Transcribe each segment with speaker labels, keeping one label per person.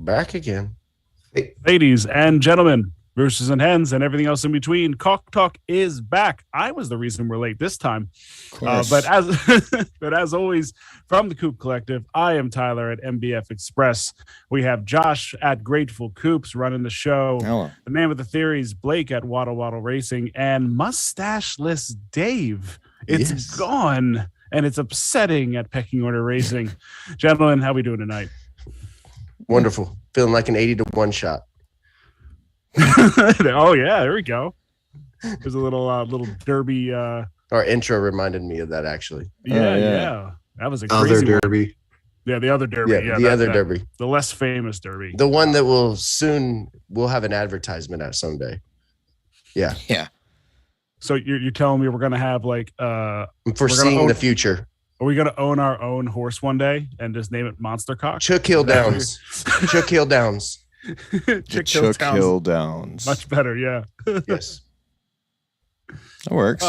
Speaker 1: back again.
Speaker 2: Hey.
Speaker 3: Ladies and gentlemen, roosters and hens, and everything else in between, Cock Talk is back. I was the reason we're late this time. But as always, from the Coop Collective, I am Tyler at MBF Express. We have Josh at Grateful Coops running the show.
Speaker 4: Hello.
Speaker 3: The man with the theories, Blake at Waddle Waddle Racing, and mustacheless Dave. It's gone, and it's upsetting at Pecking Order Racing. Gentlemen, how we doing tonight?
Speaker 1: Wonderful. Feeling like an 80-1 shot.
Speaker 3: Oh yeah, there we go. There's a little derby.
Speaker 1: Our intro reminded me of that, actually.
Speaker 3: Yeah. That was a
Speaker 2: Other
Speaker 3: crazy
Speaker 2: derby.
Speaker 3: one. Yeah, the other derby.
Speaker 1: Yeah, the other derby.
Speaker 3: The less famous derby.
Speaker 1: The one that we'll have an advertisement at someday. Yeah.
Speaker 4: Yeah.
Speaker 3: So you're telling me we're gonna have like
Speaker 1: I'm foreseeing the future.
Speaker 3: Are we gonna own our own horse one day and just name it Monster Cock?
Speaker 1: Chook Hill Downs. Chook Hill Downs.
Speaker 3: Chook
Speaker 4: Hill Downs.
Speaker 3: Much better, yeah.
Speaker 1: Yes.
Speaker 4: That works.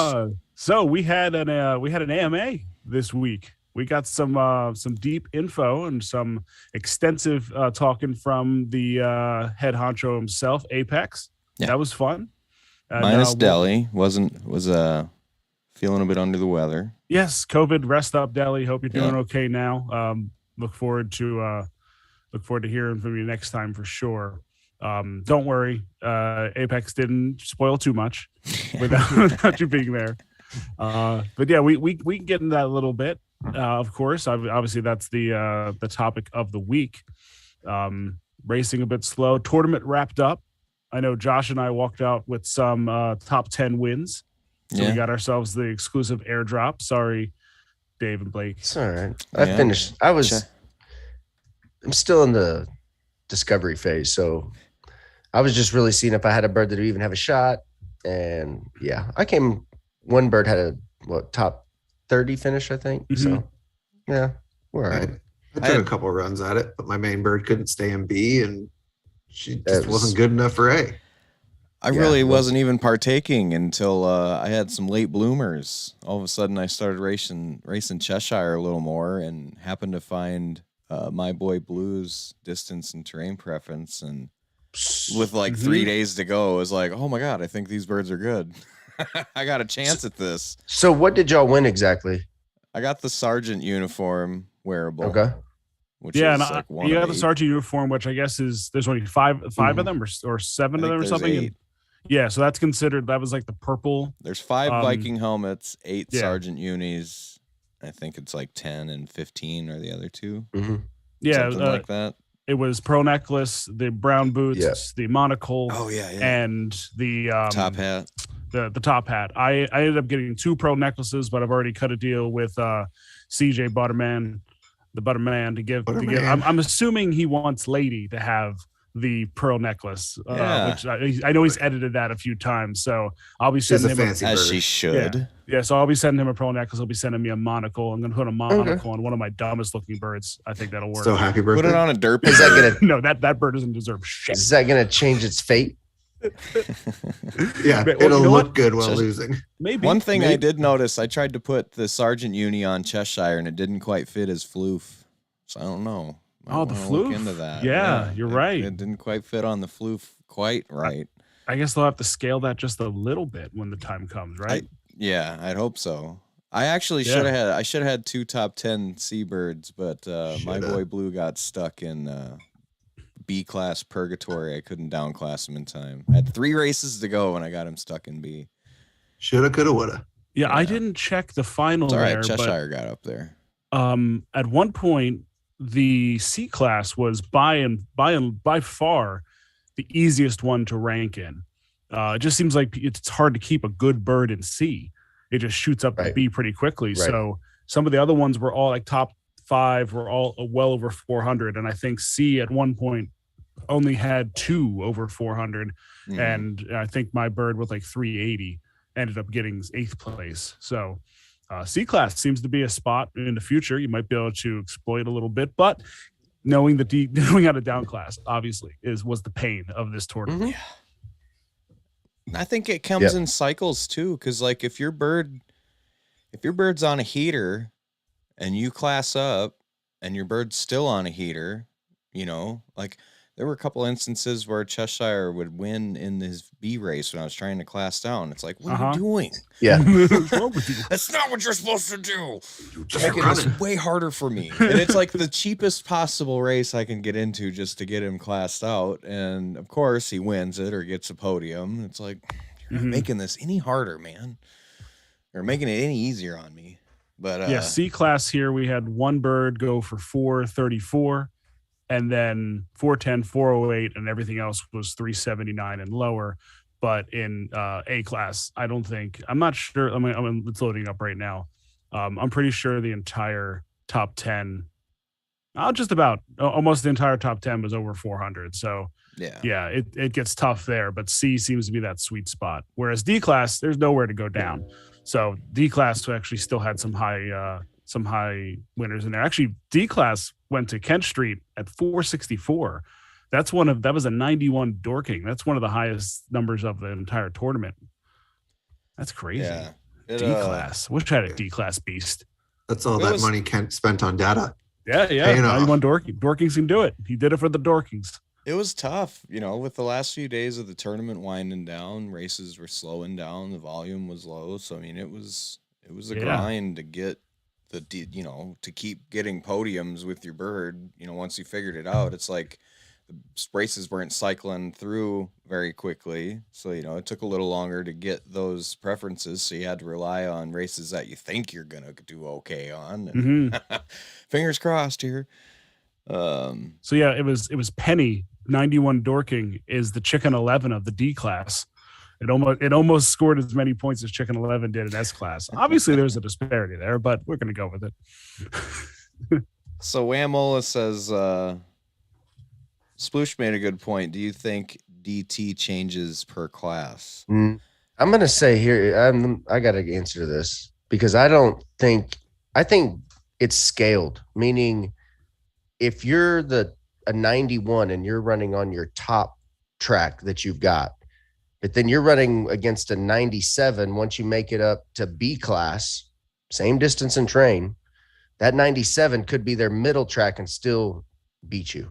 Speaker 3: So we had an AMA this week. We got some deep info and some extensive talking from the head honcho himself, Apex.
Speaker 4: Yeah.
Speaker 3: That was fun.
Speaker 4: Minus Deli was feeling a bit under the weather.
Speaker 3: Yes, COVID. Rest up, Deli. Hope you're doing okay now. Look forward to hearing from you next time for sure. Don't worry, Apex didn't spoil too much without you being there. But yeah, we can get into that a little bit. Of course, obviously that's the topic of the week. Racing a bit slow. Tournament wrapped up. I know Josh and I walked out with some top 10 wins. So we got ourselves the exclusive airdrop. Sorry, Dave and Blake.
Speaker 1: It's all right. I finished. I'm still in the discovery phase, so I was just really seeing if I had a bird that would even have a shot. And yeah, one bird had a top 30 finish, I think.
Speaker 3: Mm-hmm.
Speaker 1: So yeah, we're all right.
Speaker 2: I took a couple of runs at it, but my main bird couldn't stay in B, and she just wasn't good enough for A.
Speaker 4: I really wasn't even partaking until I had some late bloomers. All of a sudden, I started racing Cheshire a little more, and happened to find My Boy Blue's distance and terrain preference. And with like 3 days to go, I was like, oh my God, I think these birds are good. I got a chance at this.
Speaker 1: So what did y'all win exactly?
Speaker 4: I got the sergeant uniform wearable.
Speaker 1: Okay.
Speaker 4: Which is like
Speaker 3: you got the sergeant uniform, which I guess is there's only five of them or seven of them or something.
Speaker 4: 8.
Speaker 3: Yeah, so that's considered, that was like the purple.
Speaker 4: There's 5 Viking helmets, 8 sergeant unis. I think it's like 10 and 15 are the other 2.
Speaker 1: Mm-hmm.
Speaker 3: Yeah,
Speaker 4: something like that.
Speaker 3: It was pearl necklace, the brown boots, the monocle, and the
Speaker 4: top hat.
Speaker 3: The top hat. I ended up getting 2 pearl necklaces, but I've already cut a deal with CJ Butterman, the Butterman, to give. I'm assuming he wants Lady to have the pearl necklace, which I know he's edited that a few times. So I'll be sending him
Speaker 4: as she should.
Speaker 3: Yeah, so I'll be sending him a pearl necklace. He'll be sending me a monocle. I'm gonna put a monocle on one of my dumbest looking birds. I think that'll work.
Speaker 2: So happy birthday!
Speaker 4: Put it on a derpy.
Speaker 1: Is that gonna?
Speaker 3: No, that bird doesn't deserve shit.
Speaker 1: Is that gonna change its fate?
Speaker 2: Yeah, it'll look good while losing.
Speaker 3: Maybe.
Speaker 4: One thing I did notice, I tried to put the sergeant uni on Cheshire, and it didn't quite fit his floof. So I don't know.
Speaker 3: The floof.
Speaker 4: Look into that.
Speaker 3: Yeah, you're right.
Speaker 4: It didn't quite fit on the floof quite right.
Speaker 3: I guess they'll have to scale that just a little bit when the time comes, right?
Speaker 4: I'd hope so. I actually should have had 2 top 10 seabirds, but my boy Blue got stuck in B class purgatory. I couldn't downclass him in time. I had 3 races to go, and I got him stuck in B.
Speaker 2: Shoulda, coulda, woulda.
Speaker 3: Yeah, I didn't check the final.
Speaker 4: It's all right.
Speaker 3: There,
Speaker 4: Cheshire got up there.
Speaker 3: At one point, the C class was by far the easiest one to rank in. It just seems like it's hard to keep a good bird in C. It just shoots up to B pretty quickly. Right. So some of the other ones were all like top 5, were all well over 400, and I think C at one point only had 2 over 400, and I think my bird with like 380 ended up getting 8th place. So C class seems to be a spot in the future you might be able to exploit a little bit, but knowing how to down class obviously was the pain of this tournament.
Speaker 4: I think it comes in cycles too, because like if your bird's on a heater and you class up and your bird's still on a heater, like There were a couple instances where Cheshire would win in his B race when I was trying to class down. It's like, what are you doing?
Speaker 1: Yeah.
Speaker 3: What's wrong with you?
Speaker 4: That's not what you're supposed to do.
Speaker 2: Just
Speaker 4: Making
Speaker 2: run
Speaker 4: this
Speaker 2: it.
Speaker 4: way harder for me. And it's like the cheapest possible race I can get into just to get him classed out. And of course he wins it or gets a podium. It's like, you're not making this any harder, man. Or making it any easier on me. But
Speaker 3: yeah, C class here, we had one bird go for 434. And then 410, 408, and everything else was 379 and lower. But in A class, I'm not sure. It's loading up right now. I'm pretty sure the entire top 10, almost the entire top 10 was over 400. So yeah, it gets tough there. But C seems to be that sweet spot. Whereas D class, there's nowhere to go down. So D class actually still had some high winners in there. Actually, D class went to Kent Street at 464. That was a 91 Dorking. That's one of the highest numbers of the entire tournament. That's crazy.
Speaker 4: Yeah.
Speaker 3: D class. Wish I had a D class beast.
Speaker 2: That's all money Kent spent on data.
Speaker 3: Yeah.
Speaker 2: Paying
Speaker 3: 91 Dorking. Dorkings can do it. He did it for the Dorkings.
Speaker 4: It was tough, with the last few days of the tournament winding down, races were slowing down, the volume was low. So I mean, it was a grind to get to keep getting podiums with your bird. Once you figured it out, it's like the races weren't cycling through very quickly. So, it took a little longer to get those preferences. So you had to rely on races that you think you're going to do okay on. And fingers crossed here.
Speaker 3: So yeah, it was Penny 91 Dorking is the Chicken 11 of the D class. It almost scored as many points as Chicken 11 did in S class. Obviously, there's a disparity there, but we're going to go with it.
Speaker 4: So Wamola says, Sploosh made a good point. Do you think DT changes per class?
Speaker 1: I'm going to say here, I got to answer this because I think it's scaled, meaning if you're a 91 and you're running on your top track that you've got, but then you're running against a 97. Once you make it up to B class, same distance and terrain, that 97 could be their middle track and still beat you.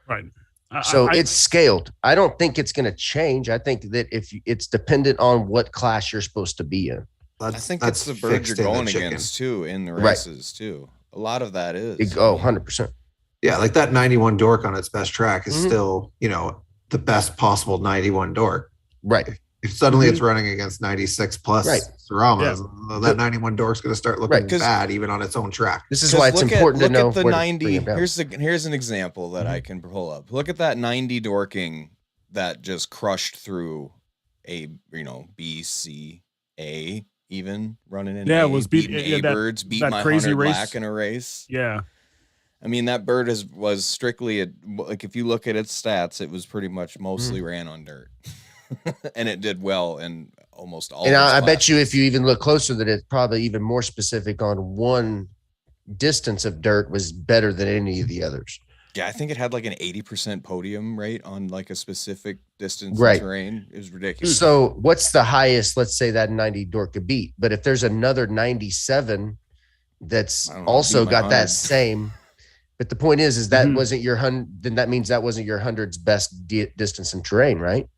Speaker 3: Right.
Speaker 1: So it's scaled. I don't think it's going to change. I think that if it's dependent on what class you're supposed to be in.
Speaker 4: I think that's the bird you're going against too in the races too. A lot of that is.
Speaker 1: 100%.
Speaker 2: Yeah, like that 91 Dork on its best track is still, the best possible 91 Dork.
Speaker 1: Right.
Speaker 2: If suddenly it's running against 96 plus Saramas, that 91 Dork's going to start looking bad even on its own track.
Speaker 1: This is why it's important to know
Speaker 4: the 90. Here's an example that I can pull up. Look at that 90 Dorking that just crushed through a B, C, A, even running in.
Speaker 3: Yeah, it was
Speaker 4: beating A birds, beat my
Speaker 3: crazy
Speaker 4: 100
Speaker 3: race
Speaker 4: black in a race.
Speaker 3: Yeah.
Speaker 4: I mean, that bird was strictly if you look at its stats, it was pretty much mostly ran on dirt. And it did well in almost all.
Speaker 1: And I bet you, if you even look closer, that it's probably even more specific on one distance of dirt was better than any of the others.
Speaker 4: Yeah, I think it had like an 80% podium rate on like a specific distance and terrain. It was ridiculous.
Speaker 1: So, what's the highest? Let's say that 90 Dork could beat, but if there's another 97 that's also got that same. But the point is that wasn't your 100. Then that means that wasn't your 100's best distance and terrain, right?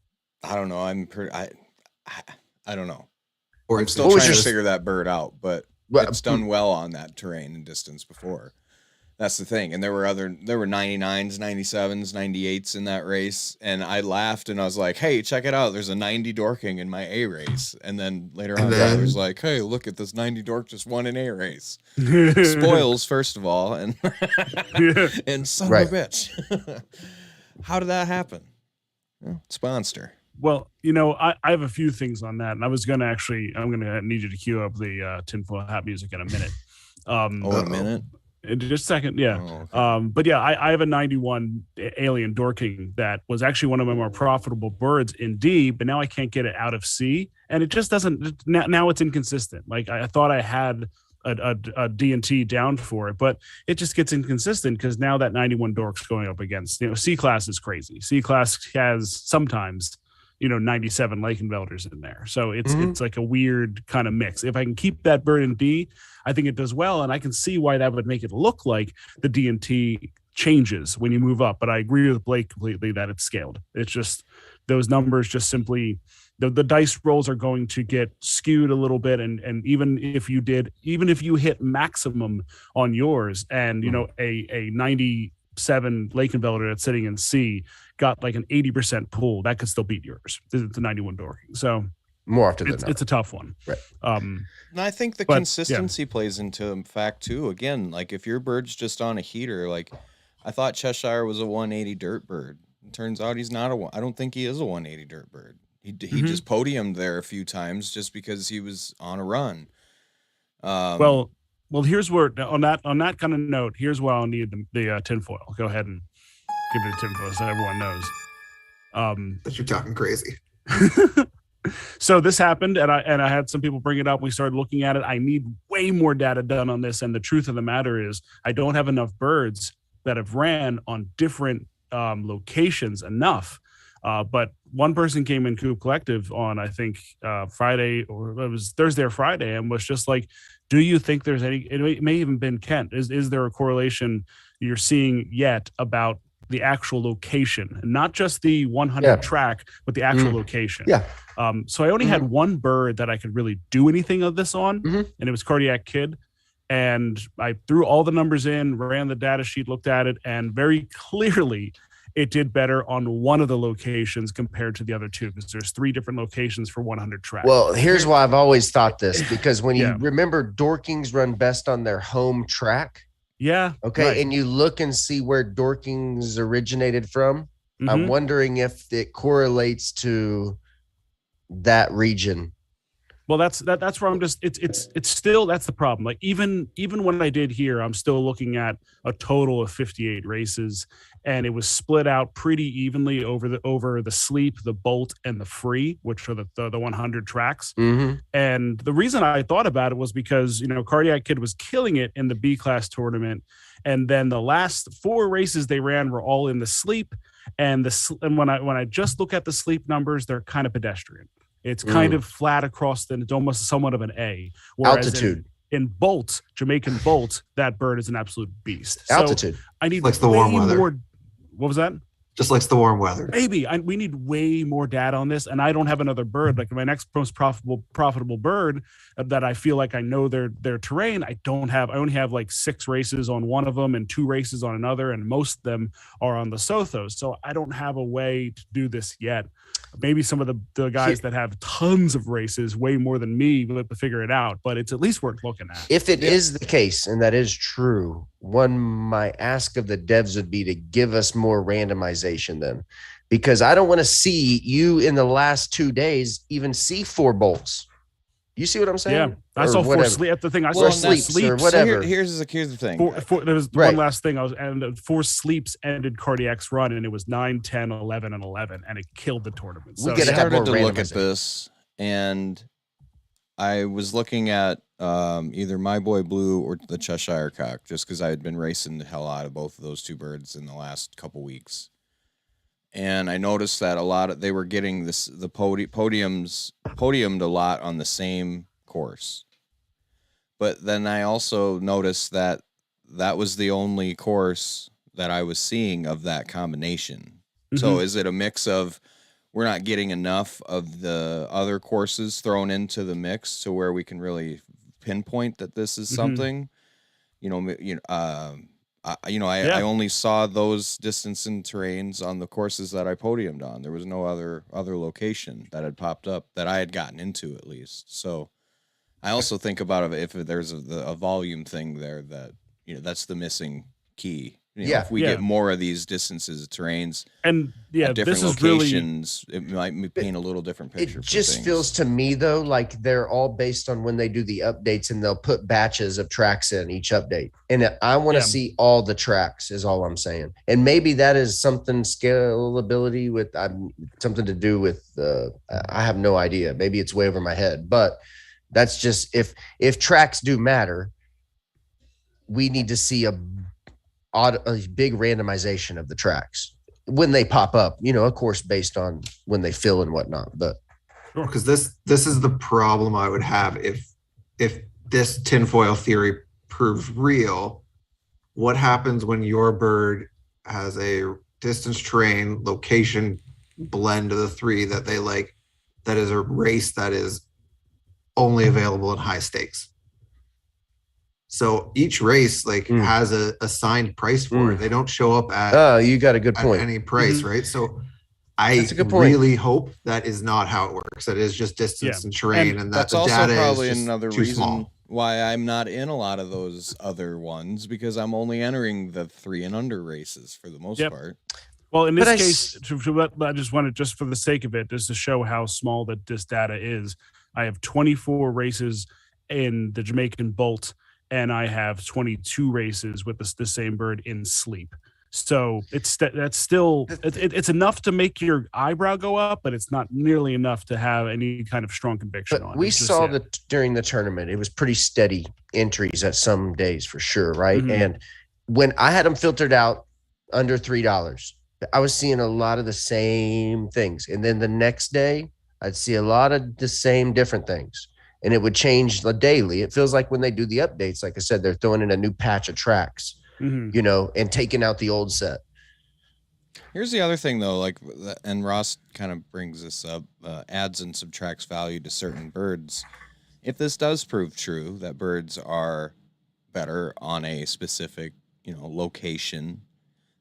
Speaker 4: I don't know. I don't know.
Speaker 2: Or
Speaker 4: I'm still trying to figure that bird out, but it's done well on that terrain and distance before. That's the thing. And there were 99s, 97s, 98s in that race. And I laughed and I was like, hey, check it out. There's a 90 Dorking in my A race. And then later on, I was like, hey, look at this 90 Dork just won an A race. Spoils, first of all. And, and son of a bitch. How did that happen? Well, it's Monster.
Speaker 3: Well, I have a few things on that. And I'm going to need you to cue up the tinfoil hat music in a minute.
Speaker 4: A minute?
Speaker 3: Just a second, yeah.
Speaker 4: Oh, okay.
Speaker 3: But yeah, I have a 91 Alien Dorking that was actually one of my more profitable birds in D, but now I can't get it out of C, and it just doesn't. Now it's inconsistent. Like I thought I had a D&T down for it, but it just gets inconsistent because now that 91 Dork's going up against C class is crazy. C class has sometimes 97 Lakenvelders in there. So it's like a weird kind of mix. If I can keep that bird in B, I think it does well. And I can see why that would make it look like the D&T changes when you move up. But I agree with Blake completely that it's scaled. It's just those numbers just simply the dice rolls are going to get skewed a little bit. And even if you hit maximum on yours and, you know, a 97 Lake Enveloper that's sitting in C got like an 80% pull, that could still beat yours. It's a 91 dorking. So
Speaker 1: more often than not,
Speaker 3: it's a tough one.
Speaker 1: Right.
Speaker 4: And I think the consistency plays into fact too. Again, like if your bird's just on a heater, like I thought Cheshire was a 180 dirt bird. It turns out he's not I don't think he is a 180 dirt bird. He just podiumed there a few times just because he was on a run.
Speaker 3: Well, here's where on that kind of note, here's where I'll need the tinfoil. Go ahead and give me the tinfoil so everyone knows.
Speaker 2: That you're talking crazy.
Speaker 3: So this happened, and I had some people bring it up. We started looking at it. I need way more data done on this, and the truth of the matter is, I don't have enough birds that have ran on different locations enough. But one person came in Coop Collective on, I think, Friday, or it was Thursday or Friday, and was just like, do you think there's any, it may even been Kent, is there a correlation you're seeing yet about the actual location, and not just the 100 track, but the actual location?
Speaker 1: Yeah.
Speaker 3: So I only had one bird that I could really do anything of this on, and it was Cardiac Kid. And I threw all the numbers in, ran the data sheet, looked at it, and very clearly it did better on one of the locations compared to the other two, because there's 3 different locations for 100 track.
Speaker 1: Well, here's why I've always thought this, because when you remember Dorkings run best on their home track.
Speaker 3: Yeah.
Speaker 1: Okay.
Speaker 3: Right.
Speaker 1: And you look and see where Dorkings originated from. I'm wondering if it correlates to that region.
Speaker 3: Well, that's where I'm just, it's still, that's the problem. Like even when I did here, I'm still looking at a total of 58 races, and it was split out pretty evenly over the sleep, the bolt, and the free, which are the 100 tracks. And the reason I thought about it was because, you know, Cardiac Kid was killing it in the B class tournament. And then the last 4 races they ran were all in the sleep. And when I just look at the sleep numbers, they're kind of pedestrian. It's kind of flat across, then it's almost somewhat of an A. Whereas
Speaker 1: altitude.
Speaker 3: In Bolt, Jamaican Bolt, that bird is an absolute beast.
Speaker 1: Altitude.
Speaker 3: So I need
Speaker 2: likes the warm weather.
Speaker 3: more. What was that?
Speaker 2: Just likes the warm weather.
Speaker 3: Maybe we need way more data on this, and I don't have another bird. Like my next most profitable bird that I feel like I know their terrain. I only have like 6 races on one of them and 2 races on another, and most of them are on the Sothos. So I don't have a way to do this yet. Maybe some of the guys that have tons of races, way more than me, will have to figure it out. But it's at least worth looking at.
Speaker 1: If it is the case, and that is true, my ask of the devs would be to give us more randomization then, because I don't want to see you in the last 2 days even see 4 bolts. You see what I'm saying?
Speaker 3: Yeah, I saw 4 sleep. That's the thing. I saw
Speaker 1: sleeps or whatever.
Speaker 4: So here's the thing.
Speaker 3: There was one last thing. 4 sleeps ended Cardiac's run, and it was 9, 10, 11, and 11, and it killed the tournament. So
Speaker 1: we started
Speaker 4: to look at this, and I was looking at either My Boy Blue or the Cheshire Cock, just because I had been racing the hell out of both of those 2 birds in the last couple weeks. And I noticed that they were getting the podiumed a lot on the same course. But then I also noticed that was the only course that I was seeing of that combination. So is it a mix of we're not getting enough of the other courses thrown into the mix to where we can really pinpoint that this is something? I only saw those distance and terrains on the courses that I podiumed on. There was no other location that had popped up that I had gotten into, at least. So I also think about if there's a volume thing there that, that's the missing key. If we get more of these distances, terrains,
Speaker 3: and
Speaker 4: at different locations, it might paint a little different picture.
Speaker 1: It just feels to me though like they're all based on when they do the updates, and they'll put batches of tracks in each update. And I want to see all the tracks, is all I'm saying. And maybe that is something scalability with something to do with. I have no idea. Maybe it's way over my head, but that's just if tracks do matter, we need to see a big randomization of the tracks when they pop up, of course, based on when they fill and whatnot. But
Speaker 2: because this is the problem I would have if this tinfoil theory proves real, what happens when your bird has a distance, terrain, location blend of the three that they like, that is a race that is only available in high stakes. So each race has a assigned price for it. They don't show up at
Speaker 1: you got a good point.
Speaker 2: Any price, right? So I really hope that is not how it works. That is just distance and terrain, and that
Speaker 4: that's also
Speaker 2: data
Speaker 4: probably
Speaker 2: is just
Speaker 4: another
Speaker 2: too
Speaker 4: reason
Speaker 2: small.
Speaker 4: why I'm not in a lot of those other ones, because I'm only entering the 3 and under races for the most part.
Speaker 3: Well, in this case, I just wanted, just for the sake of it, just to show how small that this data is. I have 24 races in the Jamaican Bolt, and I have 22 races with the same bird in sleep. So that's still it's enough to make your eyebrow go up, but it's not nearly enough to have any kind of strong conviction on.
Speaker 1: We saw that during the tournament, it was pretty steady entries at some days for sure, right? And when I had them filtered out under $3, I was seeing a lot of the same things, and then the next day I'd see a lot of the same different things, and it would change daily. It feels like when they do the updates, like I said, they're throwing in a new patch of tracks. You know, and taking out the old set.
Speaker 4: Here's the other thing, though, and Ross kind of brings this up, adds and subtracts value to certain birds. If this does prove true, that birds are better on a specific, location,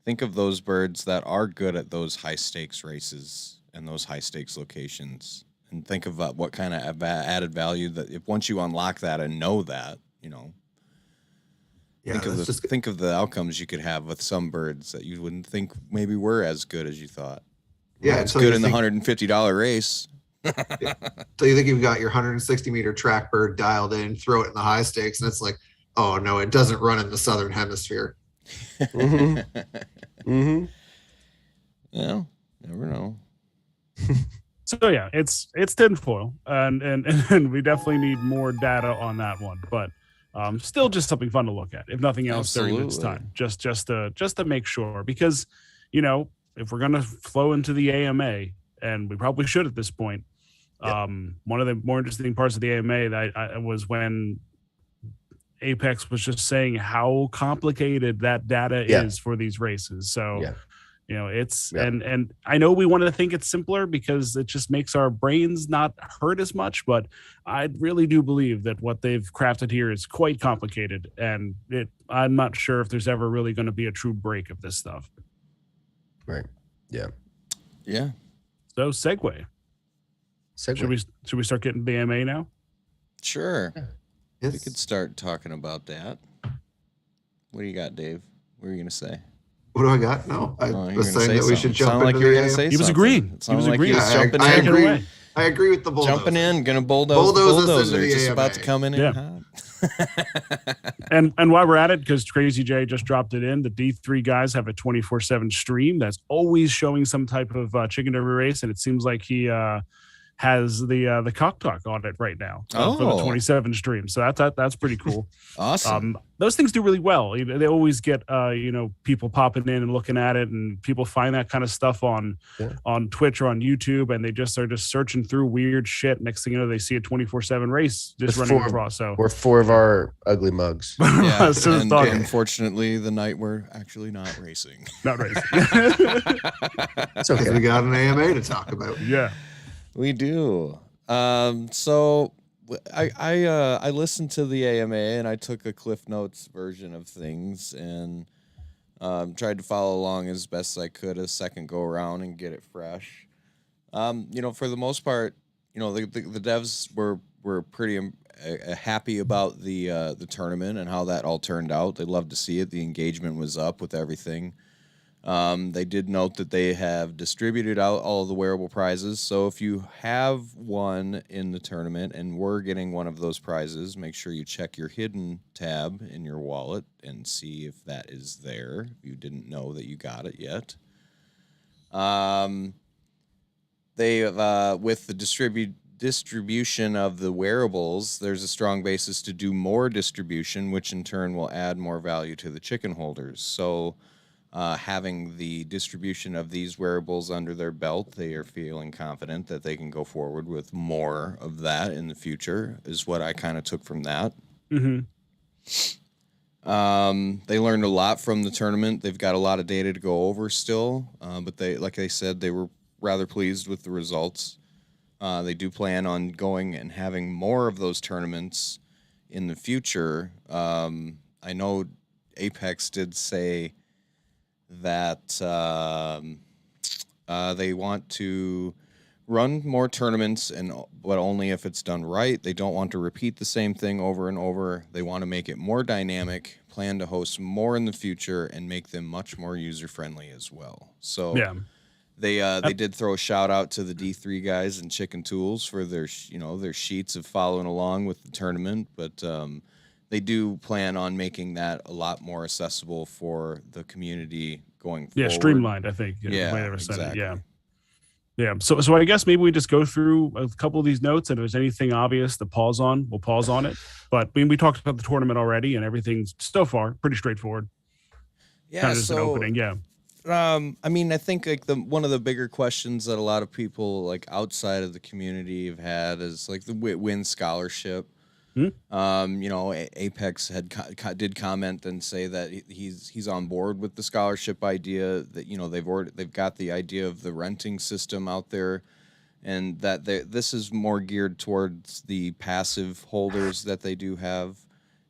Speaker 4: think of those birds that are good at those high stakes races and those high stakes locations, and think of what kind of added value that if once you unlock that and know that,
Speaker 2: Yeah,
Speaker 4: think of the outcomes you could have with some birds that you wouldn't think maybe were as good as you thought.
Speaker 2: Yeah,
Speaker 4: it's good in the $150 race.
Speaker 2: So you think you've got your 160-meter track bird dialed in, throw it in the high stakes, and it's like, oh no, it doesn't run in the southern hemisphere.
Speaker 4: Well, never know.
Speaker 3: So yeah, it's tinfoil, and we definitely need more data on that one, but. Still just something fun to look at, if nothing else, during this time, just to make sure, because, if we're going to flow into the AMA, and we probably should at this point, one of the more interesting parts of the AMA that was when Apex was just saying how complicated that data is for these races. So, it's, and I know we want to think it's simpler because it just makes our brains not hurt as much, but I really do believe that what they've crafted here is quite complicated, and I'm not sure if there's ever really going to be a true break of this stuff.
Speaker 1: Right. Yeah.
Speaker 4: Yeah.
Speaker 3: So segue. Should we start getting the AMA now?
Speaker 4: Sure.
Speaker 2: Yes.
Speaker 4: We could start talking about that. What do you got, Dave? What are you going to say?
Speaker 2: What do I got? No, I was saying that we should jump
Speaker 4: into
Speaker 2: the AMA.
Speaker 3: He was agreeing.
Speaker 4: He was agreeing.
Speaker 2: I agree with the bulldozer.
Speaker 4: Jumping in, going to bulldozer. Just about to come in hot.
Speaker 3: and while we're at it, because Crazy J just dropped it in, the D3 guys have a 24/7 stream that's always showing some type of chicken derby race, and it seems like he has the cock talk on it right now for the 27 stream. So that's pretty cool.
Speaker 4: Awesome.
Speaker 3: Those things do really well. They always get people popping in and looking at it, and people find that kind of stuff on Twitch or on YouTube, and they just are just searching through weird shit. Next thing you know, they see a 24/7 race just running across. So we're
Speaker 1: 4 of our ugly mugs.
Speaker 4: Yeah, and unfortunately, the night we're actually not racing.
Speaker 3: Not racing.
Speaker 2: It's okay. We got an AMA to talk about.
Speaker 3: Yeah.
Speaker 4: We do. So I listened to the AMA and I took a Cliff Notes version of things and tried to follow along as best I could a second go around and get it fresh. For the most part, the devs were pretty happy about the tournament and how that all turned out. They loved to see it. The engagement was up with everything. They did note that they have distributed out all of the wearable prizes. So if you have one in the tournament and were getting one of those prizes, make sure you check your hidden tab in your wallet and see if that is there. If you didn't know that you got it yet. They with the distribution of the wearables, there's a strong basis to do more distribution, which in turn will add more value to the chicken holders. So having the distribution of these wearables under their belt, they are feeling confident that they can go forward with more of that in the future, is what I kind of took from that.
Speaker 3: Mm-hmm.
Speaker 4: They learned a lot from the tournament. They've got a lot of data to go over still, but like they said, they were rather pleased with the results. They do plan on going and having more of those tournaments in the future. I know Apex did say that they want to run more tournaments, but only if it's done right. They don't want to repeat the same thing over and over. They want to make it more dynamic, plan to host more in the future, and make them much more user-friendly as well. So
Speaker 3: Yeah.
Speaker 4: they did throw a shout out to the D3 guys and Chicken Tools for their sheets of following along with the tournament, but they do plan on making that a lot more accessible for the community going forward.
Speaker 3: Yeah, streamlined, I think.
Speaker 4: Yeah,
Speaker 3: the way they were saying it.
Speaker 4: exactly.
Speaker 3: Yeah. Yeah. So I guess maybe we just go through a couple of these notes, and if there's anything obvious to pause on, we'll pause on it. But we talked about the tournament already, and everything's so far pretty straightforward.
Speaker 4: Yeah,
Speaker 3: Kind of just an opening. Yeah.
Speaker 4: I mean, I think like one of the bigger questions that a lot of people like outside of the community have had is like the win scholarship. Apex did comment and say that he's on board with the scholarship idea. That they've got the idea of the renting system out there, and that this is more geared towards the passive holders that they do have.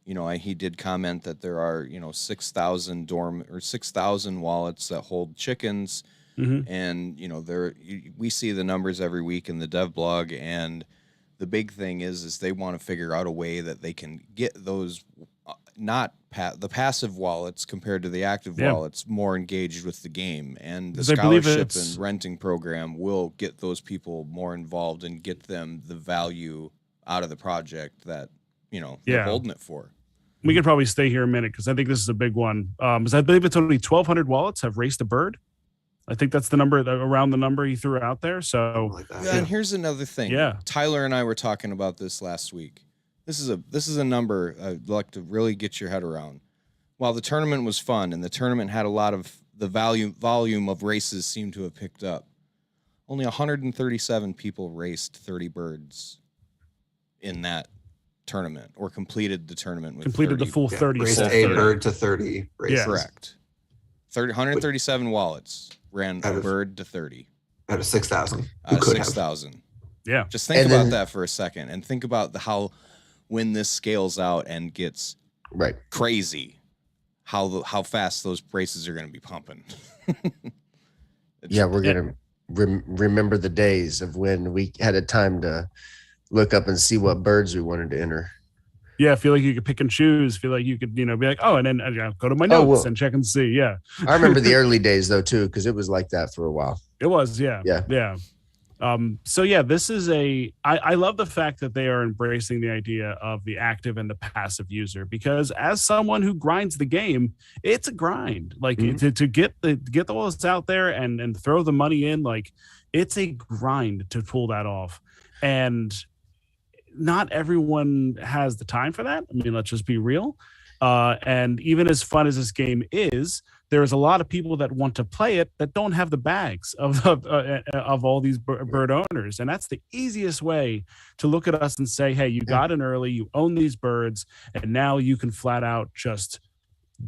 Speaker 4: He did comment that there are 6,000 6,000 wallets that hold chickens, and we see the numbers every week in the dev blog, and the big thing is they want to figure out a way that they can get those the passive wallets compared to the active wallets more engaged with the game, and the scholarship and renting program will get those people more involved and get them the value out of the project that they're holding it for.
Speaker 3: We could probably stay here a minute because I think this is a big one. Because I believe it's only 1,200 wallets have raced a bird. I think that's the number around the number he threw out there. So
Speaker 4: and here's another thing.
Speaker 3: Yeah,
Speaker 4: Tyler and I were talking about this last week. This is a number I'd like to really get your head around. While the tournament was fun and the tournament had a lot of the volume of races seemed to have picked up, only 137 people raced 30 birds in that tournament or completed the tournament with
Speaker 3: the full 30.
Speaker 2: Raced a bird to 30 races.
Speaker 3: Yeah.
Speaker 4: Correct. 137 wallets ran a bird to 30
Speaker 2: out of 6,000.
Speaker 4: Out of 6,000.
Speaker 3: Yeah.
Speaker 4: Just think about that for a second, and think about how when this scales out and gets crazy, how fast those races are going to be pumping.
Speaker 1: We're going to remember the days of when we had a time to look up and see what birds we wanted to enter.
Speaker 3: Yeah, I feel like you could pick and choose. Feel like you could, be like, oh, and then go to my notes and check and see. Yeah,
Speaker 1: I remember the early days though too, because it was like that for a while.
Speaker 3: It was, yeah. So this is I love the fact that they are embracing the idea of the active and the passive user, because as someone who grinds the game, it's a grind. Like to get all this out there and throw the money in, like it's a grind to pull that off, and not everyone has the time for that. I mean, let's just be real. And even as fun as this game is, there's a lot of people that want to play it that don't have the bags of all these bird owners. And that's the easiest way to look at us and say, hey, you got in early, you own these birds, and now you can flat out just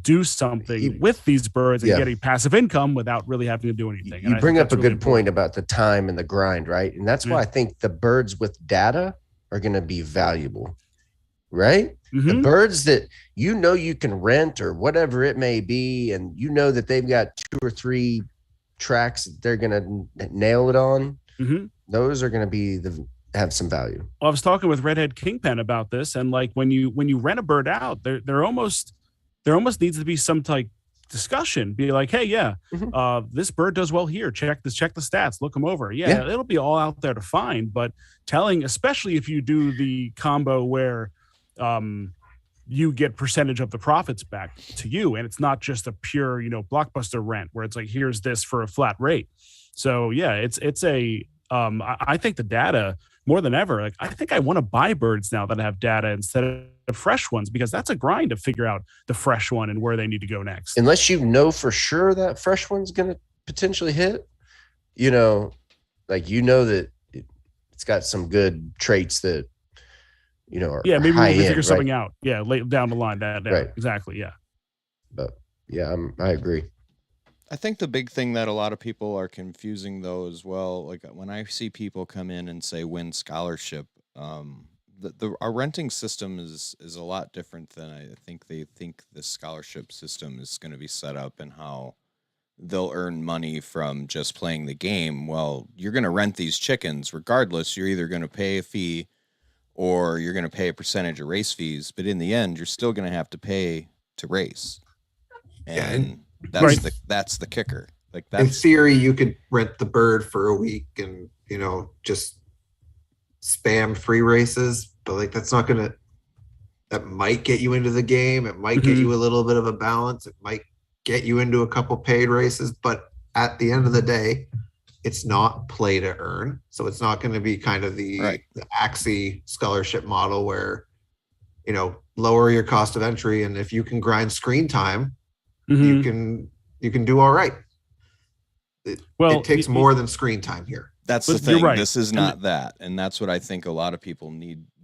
Speaker 3: do something with these birds and get a passive income without really having to do anything.
Speaker 1: You bring up a good point about the time and the grind, right? And that's why I think the birds with data are going to be valuable, right? The birds that you can rent or whatever it may be, and that they've got 2 or 3 tracks that they're going to nail it on. Those are going to be have some value.
Speaker 3: Well, I was talking with Redhead Kingpen about this, and like when you rent a bird out, there almost needs to be some type discussion. Be like, hey, this bird does well here. Check the stats. Look them over. It'll be all out there to find. But telling, especially if you do the combo where you get percentage of the profits back to you, and it's not just a pure blockbuster rent where it's like, here's this for a flat rate. So it's a I think the data more than ever, like I think I want to buy birds now that have data instead of fresh ones, because that's a grind to figure out the fresh one and where they need to go next.
Speaker 1: Unless for sure that fresh one's going to potentially hit, that it's got some good traits that or
Speaker 3: maybe
Speaker 1: high
Speaker 3: we
Speaker 1: end,
Speaker 3: figure something
Speaker 1: right?
Speaker 3: out. Yeah, late down the line. That
Speaker 1: Right.
Speaker 3: exactly. Yeah.
Speaker 1: But yeah, I agree.
Speaker 4: I think the big thing that a lot of people are confusing though as well, like when I see people come in and say win scholarship, our renting system is a lot different than I think they think the scholarship system is going to be set up, and how they'll earn money from just playing the game. Well, you're going to rent these chickens regardless. You're either going to pay a fee or you're going to pay a percentage of race fees, but in the end, you're still going to have to pay to race. And that's the kicker. Like,
Speaker 2: in theory, you could rent the bird for a week and just spam free races, but like that might get you into the game. It might get you a little bit of a balance. It might get you into a couple paid races, but at the end of the day, it's not play to earn. So it's not going to be kind of the Axie scholarship model where lower your cost of entry, and if you can grind screen time, you can do all right. It takes more than screen time here.
Speaker 4: That's the thing. Right. This is not that. And that's what I think a lot of people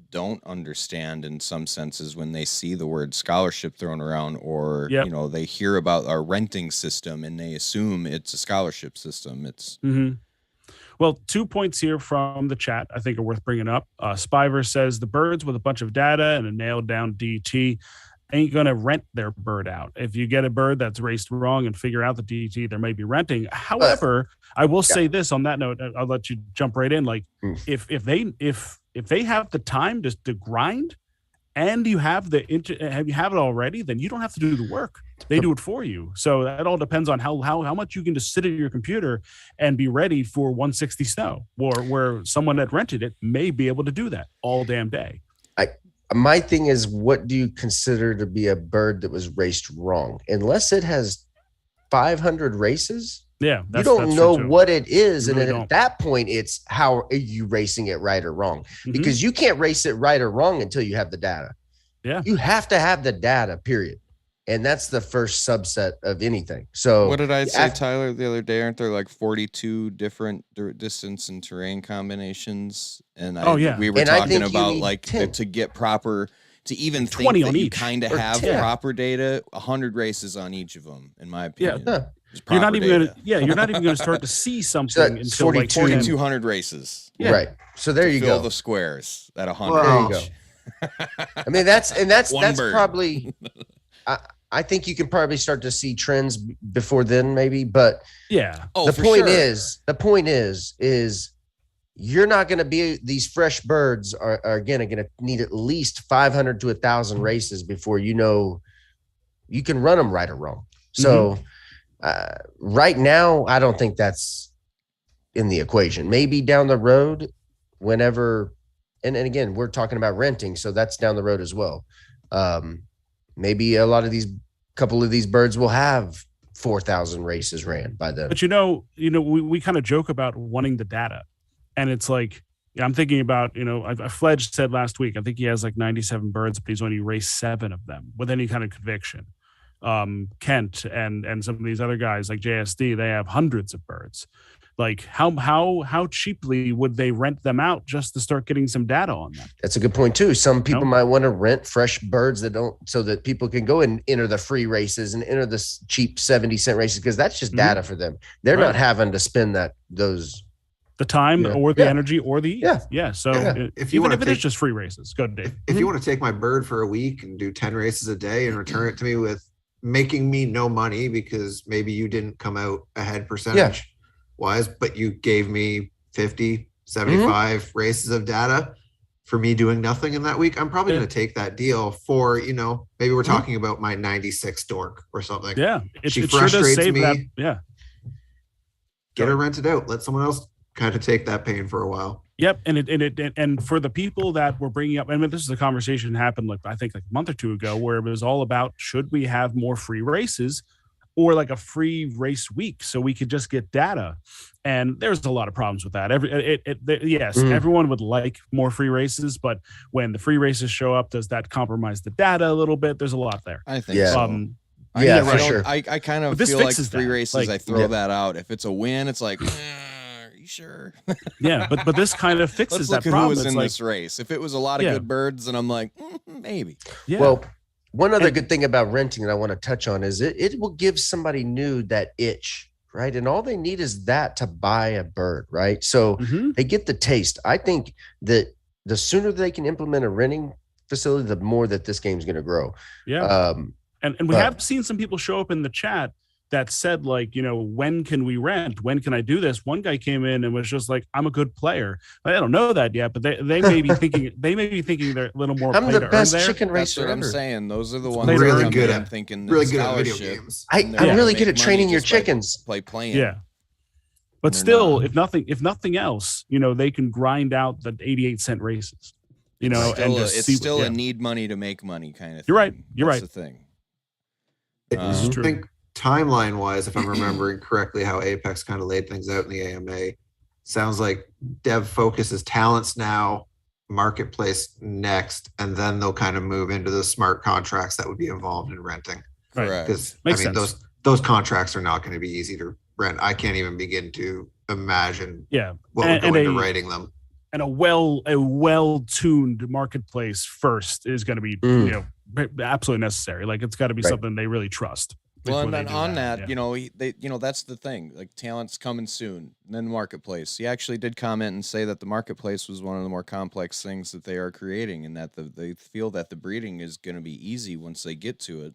Speaker 4: don't understand in some senses when they see the word scholarship thrown around, or they hear about our renting system and they assume it's a scholarship system. It's
Speaker 3: Well, 2 points here from the chat I think are worth bringing up. Spiver says the birds with a bunch of data and a nailed down DT ain't going to rent their bird out. If you get a bird that's raced wrong and figure out the DT, there may be renting. However, I will say this on that note, I'll let you jump right in. Like if they have the time to grind and you have you have it already, then you don't have to do the work. They do it for you. So that all depends on how much you can just sit at your computer and be ready for 160 snow, or where someone that rented it may be able to do that all damn day.
Speaker 1: My thing is, what do you consider to be a bird that was raced wrong? Unless it has 500 races, you don't know what it is. And then at that point, it's how are you racing it right or wrong? Because you can't race it right or wrong until you have the data.
Speaker 3: Yeah.
Speaker 1: You have to have the data, period. And that's the first subset of anything. So
Speaker 4: what did I say, Tyler, the other day? Aren't there like 42 different distance and terrain combinations? And we were talking about like to get proper, to even 20 think that you kind of have proper data, 100 races on each of them, in my opinion.
Speaker 1: Yeah.
Speaker 3: You're not even going to start to see something until like
Speaker 4: 4,200 races.
Speaker 1: Yeah. Right. So there you go.
Speaker 4: Fill the squares at 100.
Speaker 1: There you go. I mean, that's probably. I think you can probably start to see trends before then, maybe. But the point is you're not going to be, these fresh birds are again going to need at least 500 to 1,000 races before you can run them right or wrong. So right now, I don't think that's in the equation. Maybe down the road, whenever, and again, we're talking about renting, so that's down the road as well. Maybe a couple of these birds will have 4,000 races ran by then.
Speaker 3: But we kind of joke about wanting the data, and it's like, I'm thinking about, Fledge said last week, I think he has like 97 birds, but he's only raced 7 of them with any kind of conviction. Kent and some of these other guys like JSD, they have hundreds of birds. Like how cheaply would they rent them out just to start getting some data on them?
Speaker 1: That's a good point too. Some people might want to rent fresh birds so that people can go and enter the free races and enter the cheap 70-cent races, because that's just data for them. They're not having to spend
Speaker 3: the time or the energy or the So
Speaker 2: if
Speaker 3: it is just free races, go Dave.
Speaker 2: If you want to take my bird for a week and do 10 races a day and return it to me with making me no money because maybe you didn't come out ahead percentage wise, but you gave me 50, 75 races of data for me doing nothing in that week, I'm probably going to take that deal for, maybe we're talking about my 96 dork or something.
Speaker 3: Yeah.
Speaker 2: She frustrates me.
Speaker 3: That. Yeah.
Speaker 2: Get her rented out. Let someone else kind of take that pain for a while.
Speaker 3: Yep. And for the people that were bringing up, this is a conversation happened I think a month or two ago, where it was all about, should we have more free races or like a free race week so we could just get data? And there's a lot of problems with that. Everyone would like more free races, but when the free races show up, does that compromise the data a little bit? There's a lot there.
Speaker 4: I think so.
Speaker 1: For sure.
Speaker 4: I kind of feel like free races, I throw that out. If it's a win, it's like, you sure?
Speaker 3: Yeah, but this kind of fixes
Speaker 4: Let's
Speaker 3: that
Speaker 4: look at who
Speaker 3: problem.
Speaker 4: was
Speaker 3: It's
Speaker 4: in
Speaker 3: like,
Speaker 4: this race. If it was a lot of
Speaker 3: Yeah.
Speaker 4: good birds, then I'm like, maybe.
Speaker 3: yeah,
Speaker 1: Well, one other
Speaker 3: And-
Speaker 1: good thing about renting that I want to touch on is it will give somebody new that itch, right? And all they need is that to buy a bird, right? So
Speaker 3: Mhm.
Speaker 1: they get the taste. I think that the sooner they can implement a renting facility, the more that this game's going to grow.
Speaker 3: yeah. And we
Speaker 1: but-
Speaker 3: have seen some people show up in the chat that said, like, when can we rent? When can I do this? One guy came in and was just like, I'm a good player. I don't know that yet, but they may be thinking they're a little more.
Speaker 1: I'm
Speaker 3: play
Speaker 1: the
Speaker 3: to earn
Speaker 1: best
Speaker 3: there.
Speaker 1: chicken
Speaker 4: That's
Speaker 1: racer
Speaker 4: what I'm
Speaker 1: ever.
Speaker 4: saying. Those are the ones
Speaker 3: Really
Speaker 4: that
Speaker 2: really
Speaker 4: come
Speaker 2: good
Speaker 4: in
Speaker 2: at-
Speaker 4: thinking
Speaker 2: really good at video
Speaker 4: scholarship,
Speaker 2: games.
Speaker 4: and they're
Speaker 1: I'm
Speaker 4: gonna
Speaker 1: really
Speaker 4: make
Speaker 1: good at
Speaker 4: money
Speaker 1: training your
Speaker 4: just by
Speaker 1: chickens.
Speaker 4: playing.
Speaker 3: Yeah. But
Speaker 4: They're
Speaker 3: still,
Speaker 4: not.
Speaker 3: if nothing else, they can grind out the 88-cent races.
Speaker 4: It's still,
Speaker 3: just
Speaker 4: it's
Speaker 3: see
Speaker 4: still
Speaker 3: yeah.
Speaker 4: a need money to make money kind of thing.
Speaker 3: You're right. You're
Speaker 4: That's
Speaker 3: right.
Speaker 4: the thing.
Speaker 3: This is
Speaker 2: I
Speaker 3: true.
Speaker 2: think timeline wise, if I'm remembering correctly, how Apex kind of laid things out in the AMA, sounds like dev focuses talents now, marketplace next, and then they'll kind of move into the smart contracts that would be involved in renting.
Speaker 3: Right.
Speaker 4: Correct.
Speaker 2: Because
Speaker 3: Makes sense.
Speaker 2: those contracts are not going to be easy to rent. I can't even begin to imagine
Speaker 3: Yeah.
Speaker 2: what would go into writing them.
Speaker 3: And a well-tuned marketplace first is going to be, absolutely necessary. Like, it's got to be
Speaker 1: Right.
Speaker 3: something they really trust.
Speaker 4: Well,
Speaker 3: before
Speaker 4: and
Speaker 3: they
Speaker 4: then
Speaker 3: do
Speaker 4: on that,
Speaker 3: yeah.
Speaker 4: that's the thing. Like, talent's coming soon. And then marketplace. He actually did comment and say that the marketplace was one of the more complex things that they are creating, and that they feel that the breeding is going to be easy once they get to it.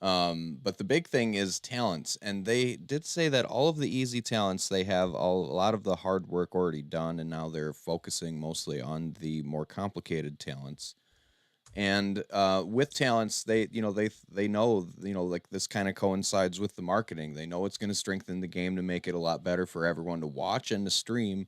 Speaker 4: But the big thing is talents, and they did say that all of the easy talents, they have a lot of the hard work already done, and now they're focusing mostly on the more complicated talents. And with talents, they know, like, this kind of coincides with the marketing. They know it's going to strengthen the game to make it a lot better for everyone to watch and to stream.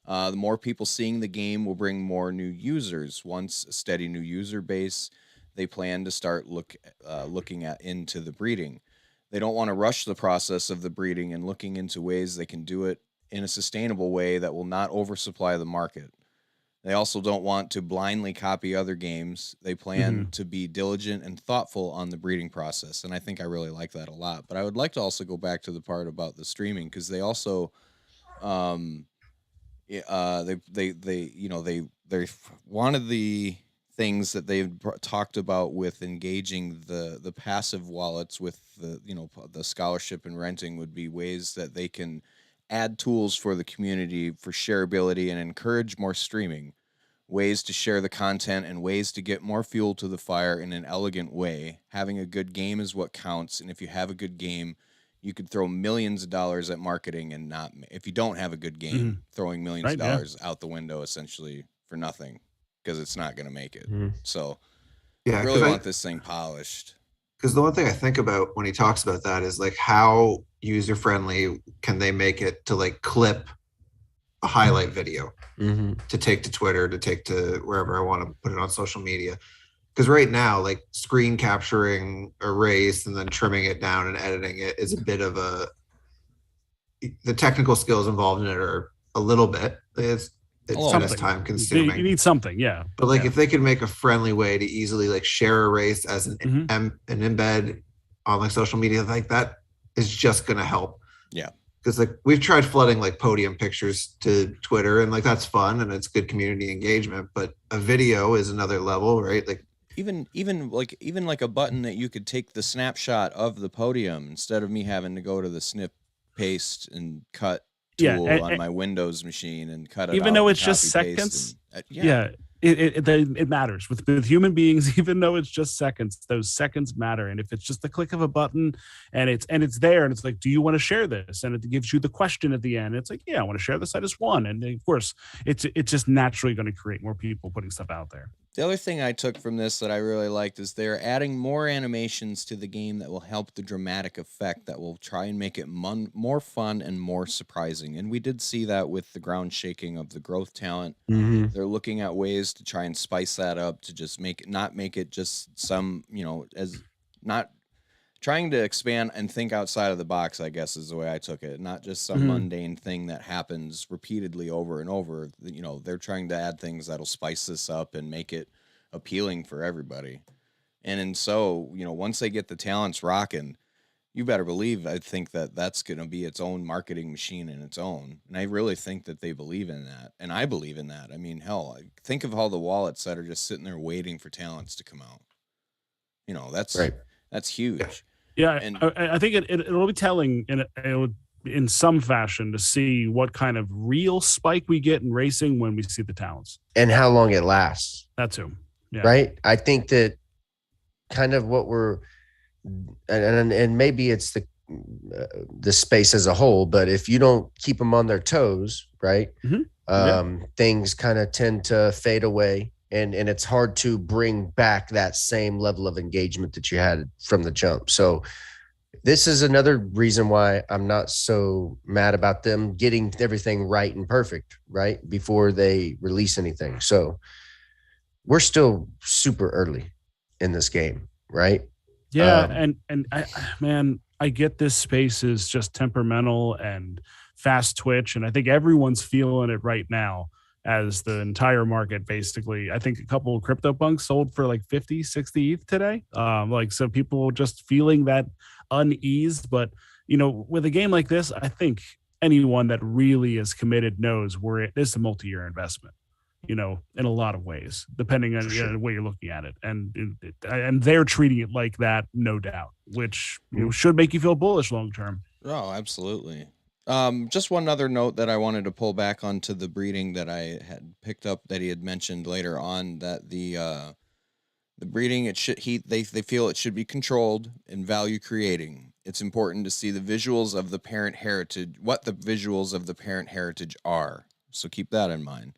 Speaker 4: The more people seeing the game will bring more new users. Once a steady new user base, they plan to start looking into the breeding. They don't want to rush the process of the breeding and looking into ways they can do it in a sustainable way that will not oversupply the market. They also don't want to blindly copy other games. They plan to be diligent and thoughtful on the breeding process, and I think I really like that a lot. But I would like to also go back to the part about the streaming, because they also they one of the things that they've talked about with engaging the passive wallets with the scholarship and renting would be ways that they can add tools for the community for shareability and encourage more streaming, ways to share the content, and ways to get more fuel to the fire in an elegant way. Having a good game is what counts, and if you have a good game, you could throw millions of dollars at marketing and not, if you don't have a good game, throwing millions of dollars out the window essentially for nothing, because it's not going to make it. So I really want this thing polished.
Speaker 2: Because the one thing I think about when he talks about that is, like, how user friendly can they make it to, like, clip a highlight video to take to Twitter, to take to wherever I want to put it on social media. Because right now, like, screen capturing a race and then trimming it down and editing it is a bit of the technical skills involved in it are a little bit. It's time consuming.
Speaker 3: You need something, yeah.
Speaker 2: But, like, if they could make a friendly way to easily, like, share a race as an embed on, like, social media, like, that is just going to help.
Speaker 4: Yeah.
Speaker 2: Because, like, we've tried flooding, like, podium pictures to Twitter, and, like, that's fun and it's good community engagement. But a video is another level, right? Like,
Speaker 4: even like a button that you could take the snapshot of the podium instead of me having to go to the snip, paste, and cut tool on my Windows machine and cut it.
Speaker 3: Even though it's just seconds, it matters with human beings. Even though it's just seconds, those seconds matter. And if it's just the click of a button and it's there, and it's like, do you want to share this? And it gives you the question at the end. It's like, yeah, I want to share this. I just won. And of course, it's just naturally going to create more people putting stuff out there.
Speaker 4: The other thing I took from this that I really liked is they're adding more animations to the game that will help the dramatic effect, that will try and make it more fun and more surprising. And we did see that with the ground shaking of the growth talent. They're looking at ways to try and spice that up, to just not make it just some, as not trying to expand and think outside of the box, I guess, is the way I took it. Not just some mundane thing that happens repeatedly over and over. They're trying to add things that'll spice this up and make it appealing for everybody. And so, once they get the talents rocking, you better believe I think that that's going to be its own marketing machine in its own. And I really think that they believe in that. And I believe in that. I mean, hell, think of all the wallets that are just sitting there waiting for talents to come out. You know, that's huge.
Speaker 3: Yeah.
Speaker 4: And
Speaker 3: I think it'll be telling in some fashion to see what kind of real spike we get in racing when we see the talents.
Speaker 1: And how long it lasts.
Speaker 3: That too. Yeah.
Speaker 1: Right. I think that kind of what we're, and maybe it's the space as a whole, but if you don't keep them on their toes, right, things kind of tend to fade away, and it's hard to bring back that same level of engagement that you had from the jump. So this is another reason why I'm not so mad about them getting everything right and perfect, right, before they release anything. So we're still super early in this game, right?
Speaker 3: Yeah, and I get this space is just temperamental and fast twitch, and I think everyone's feeling it right now as the entire market basically. I think a couple of CryptoPunks sold for like 50, 60 ETH today. So people just feeling that unease. But, you know, with a game like this, I think anyone that really is committed knows this is a multi-year investment. You know, in a lot of ways, depending on the way you're looking at it, and they're treating it like that, no doubt, which should make you feel bullish long term.
Speaker 4: Oh, absolutely. Just one other note that I wanted to pull back onto the breeding that I had picked up that he had mentioned later on, that the breeding they feel it should be controlled and value creating. It's important to see the visuals of the parent heritage, what the visuals of the parent heritage are. So keep that in mind.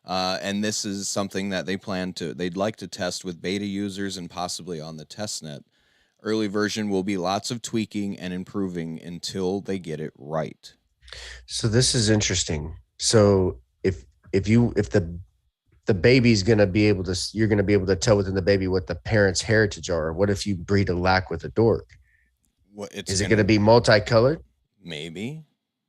Speaker 4: And this is something that they'd like to test with beta users and possibly on the testnet. Early version will be lots of tweaking and improving until they get it right.
Speaker 1: So this is interesting. So if the baby's going to be able to, you're going to be able to tell within the baby what the parents' heritage are. What if you breed a lack with a dork? Is it going to be multicolored?
Speaker 4: Maybe.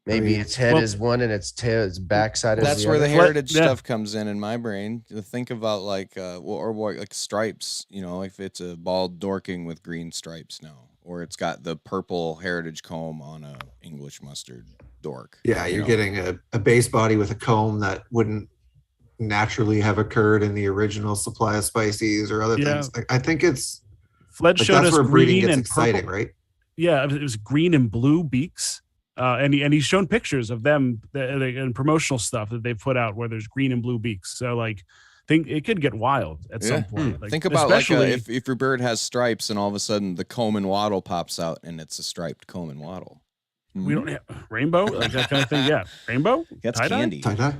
Speaker 1: Maybe its head is one and its tail, its backside is the other.
Speaker 4: That's where the heritage stuff comes in my brain. To think about like stripes, you know, if it's a bald dorking with green stripes now, or it's got the purple heritage comb on a English mustard dork.
Speaker 2: Yeah, you're getting a base body with a comb that wouldn't naturally have occurred in the original supply of spices or other things. I think it's
Speaker 3: Fled showed us green and
Speaker 2: exciting,
Speaker 3: purple.
Speaker 2: Right?
Speaker 3: Yeah, it was green and blue beaks. And he's shown pictures of them and promotional stuff that they put out where there's green and blue beaks. So like, think it could get wild at some point. Like,
Speaker 4: think about if your bird has stripes and all of a sudden the comb and wattle pops out and it's a striped comb and wattle.
Speaker 3: We don't have rainbow, like that kind of thing. Yeah, rainbow.
Speaker 4: That's candy.
Speaker 2: Tie-dye.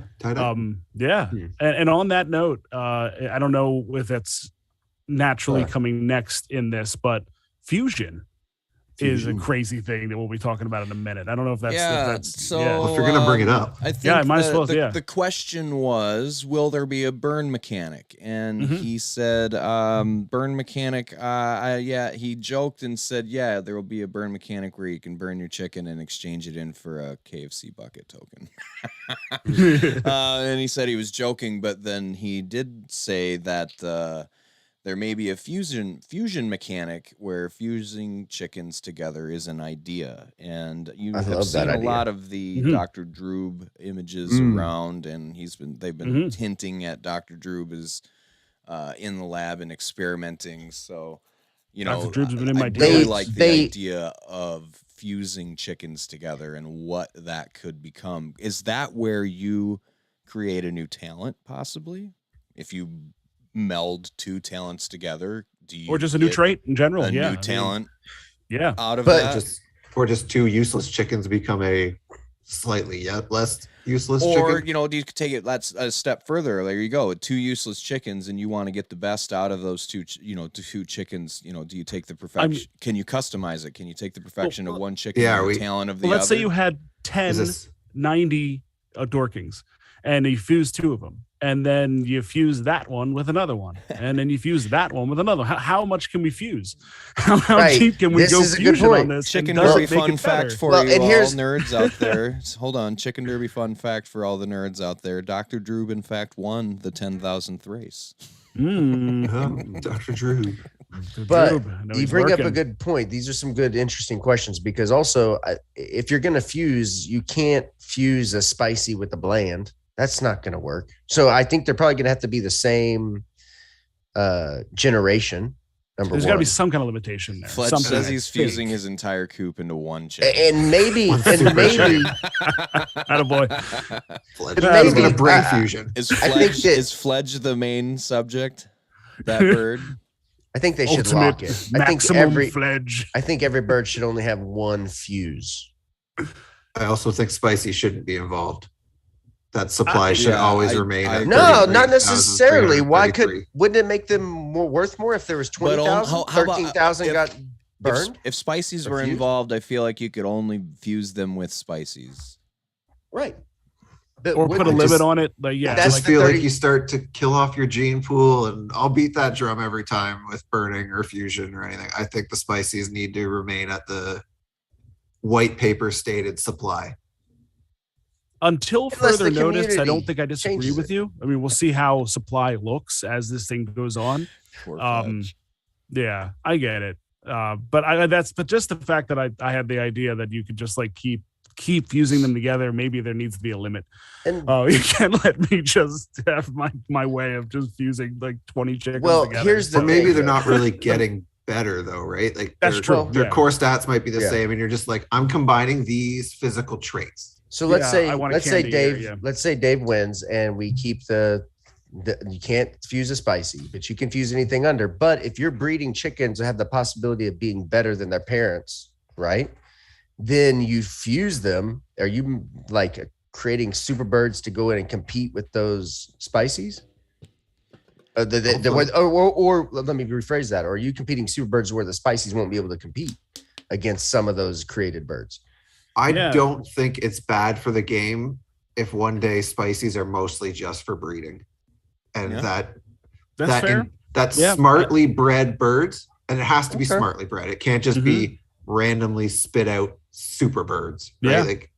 Speaker 3: Yeah. And on that note, I don't know if that's naturally coming next in this, but fusion is a crazy thing that we'll be talking about in a minute. I don't know if that's
Speaker 2: if you're gonna bring it up,
Speaker 4: I think
Speaker 3: I might as well.
Speaker 4: The question was, will there be a burn mechanic? And he said, burn mechanic. He joked and said, there will be a burn mechanic where you can burn your chicken and exchange it in for a KFC bucket token. And he said he was joking, but then he did say that there may be a fusion mechanic where fusing chickens together is an idea, and you have seen a lot of the Dr. Droob images around, and they've been hinting at Dr. Droob is in the lab and experimenting. So, you know,
Speaker 3: Dr. Droob's been in my
Speaker 4: really like the idea of fusing chickens together and what that could become. Is that where you create a new talent, possibly, if you meld two talents together?
Speaker 3: Or just a new trait in general?
Speaker 4: New talent out of
Speaker 2: that? Or just two useless chickens become a slightly less useless chicken?
Speaker 4: Or, you know, do you take it a step further? There you go. Two useless chickens, and you want to get the best out of those two chickens. You know, do you take the perfection? Can you customize it? Can you take the perfection of one chicken and the talent of the other?
Speaker 3: Let's say you had 90 dorkings, and you fused two of them. And then you fuse that one with another one. And then you fuse that one with another. How much can we fuse? How deep can we go fusion on this?
Speaker 4: Chicken Derby fun fact for you all nerds out there. Hold on. Chicken Derby fun fact for all the nerds out there. Dr. Droob, in fact, won the 10,000th race.
Speaker 2: Dr. Droob.
Speaker 1: But
Speaker 3: No,
Speaker 1: you
Speaker 3: he's
Speaker 1: bring up a
Speaker 3: working.
Speaker 1: good point. These are some good, interesting questions because also, if you're going to fuse, you can't fuse a spicy with a bland. That's not going to work. So I think they're probably going to have to be the same generation. Number
Speaker 3: There's
Speaker 1: one,
Speaker 3: got to be some kind of limitation there.
Speaker 4: Fletch
Speaker 3: Something
Speaker 4: says
Speaker 3: I
Speaker 4: he's
Speaker 3: think.
Speaker 4: fusing his entire coop into one chicken.
Speaker 1: and maybe,
Speaker 3: Attaboy.
Speaker 2: Fledge
Speaker 1: Maybe-
Speaker 2: is gonna bring
Speaker 1: I-
Speaker 2: fusion.
Speaker 4: Is
Speaker 1: I think
Speaker 4: Fledge,
Speaker 1: that-
Speaker 4: is Fledge the main subject? That bird?
Speaker 1: I think they should
Speaker 3: Ultimate
Speaker 1: lock it. I think
Speaker 3: maximum fledge.
Speaker 1: I think every bird should only have one fuse.
Speaker 2: I also think spicy shouldn't be involved. That supply should
Speaker 4: yeah,
Speaker 2: always
Speaker 4: I-
Speaker 2: remain.
Speaker 4: I
Speaker 2: at
Speaker 4: agree.
Speaker 1: No, not necessarily. Why
Speaker 2: 33,333.
Speaker 1: wouldn't it make them worth more if there was
Speaker 4: But
Speaker 1: 20,000,
Speaker 4: how about
Speaker 1: 13,000
Speaker 4: if-
Speaker 1: got burned?
Speaker 4: If spices
Speaker 1: Or
Speaker 4: were
Speaker 1: fused?
Speaker 4: involved, I feel like you could only fuse them with spices.
Speaker 1: Right. But
Speaker 3: Or put a
Speaker 1: wouldn't it
Speaker 3: limit
Speaker 2: just-
Speaker 3: on it. Like, yeah.
Speaker 2: I just
Speaker 1: like
Speaker 2: feel
Speaker 1: 30
Speaker 2: like you start to kill off your gene pool, and I'll beat that drum every time with burning or fusion or anything. I think the spices need to remain at the white paper stated supply.
Speaker 3: Until
Speaker 1: Unless
Speaker 3: further
Speaker 1: the
Speaker 3: notice, I
Speaker 1: community
Speaker 3: don't think I disagree
Speaker 1: changes
Speaker 3: with
Speaker 1: it.
Speaker 3: you. I mean, we'll see how supply looks as this thing goes on.
Speaker 4: Poor
Speaker 3: Um,
Speaker 4: Fledge.
Speaker 3: Yeah, I get it. But just the fact that I had the idea that you could just like keep fusing them together. Maybe there needs to be a limit.
Speaker 1: And
Speaker 3: You can't let me just have my way of just fusing like 20 chickens
Speaker 1: Well,
Speaker 3: together.
Speaker 1: here's the
Speaker 2: Or maybe
Speaker 1: thing,
Speaker 2: they're
Speaker 1: though.
Speaker 2: not really getting better though, right? Like
Speaker 3: That's
Speaker 2: their-
Speaker 3: true,
Speaker 2: Their
Speaker 3: yeah.
Speaker 2: core stats might be the
Speaker 1: Yeah.
Speaker 2: same, and you're just like, I'm combining these physical traits.
Speaker 1: So let's
Speaker 3: Yeah,
Speaker 1: say
Speaker 3: I want a
Speaker 1: let's say
Speaker 3: candy here,
Speaker 1: Dave
Speaker 3: yeah.
Speaker 1: let's say Dave wins and we keep the you can't fuse a spicy, but you can fuse anything under. But if you're breeding chickens that have the possibility of being better than their parents, right? Then you fuse them. Are you like creating super birds to go in and compete with those spicies? Or let me rephrase that. Or are you competing super birds where the spicies won't be able to compete against some of those created birds?
Speaker 2: I
Speaker 3: Yeah.
Speaker 2: don't think it's bad for the game if one day spices are mostly just for breeding, and
Speaker 4: Yeah.
Speaker 3: That's fair.
Speaker 2: that
Speaker 3: Yeah.
Speaker 2: smartly bred birds, and it has to be
Speaker 1: Okay.
Speaker 2: smartly bred. It can't just be randomly spit out super birds. Right?
Speaker 3: Yeah.
Speaker 2: Like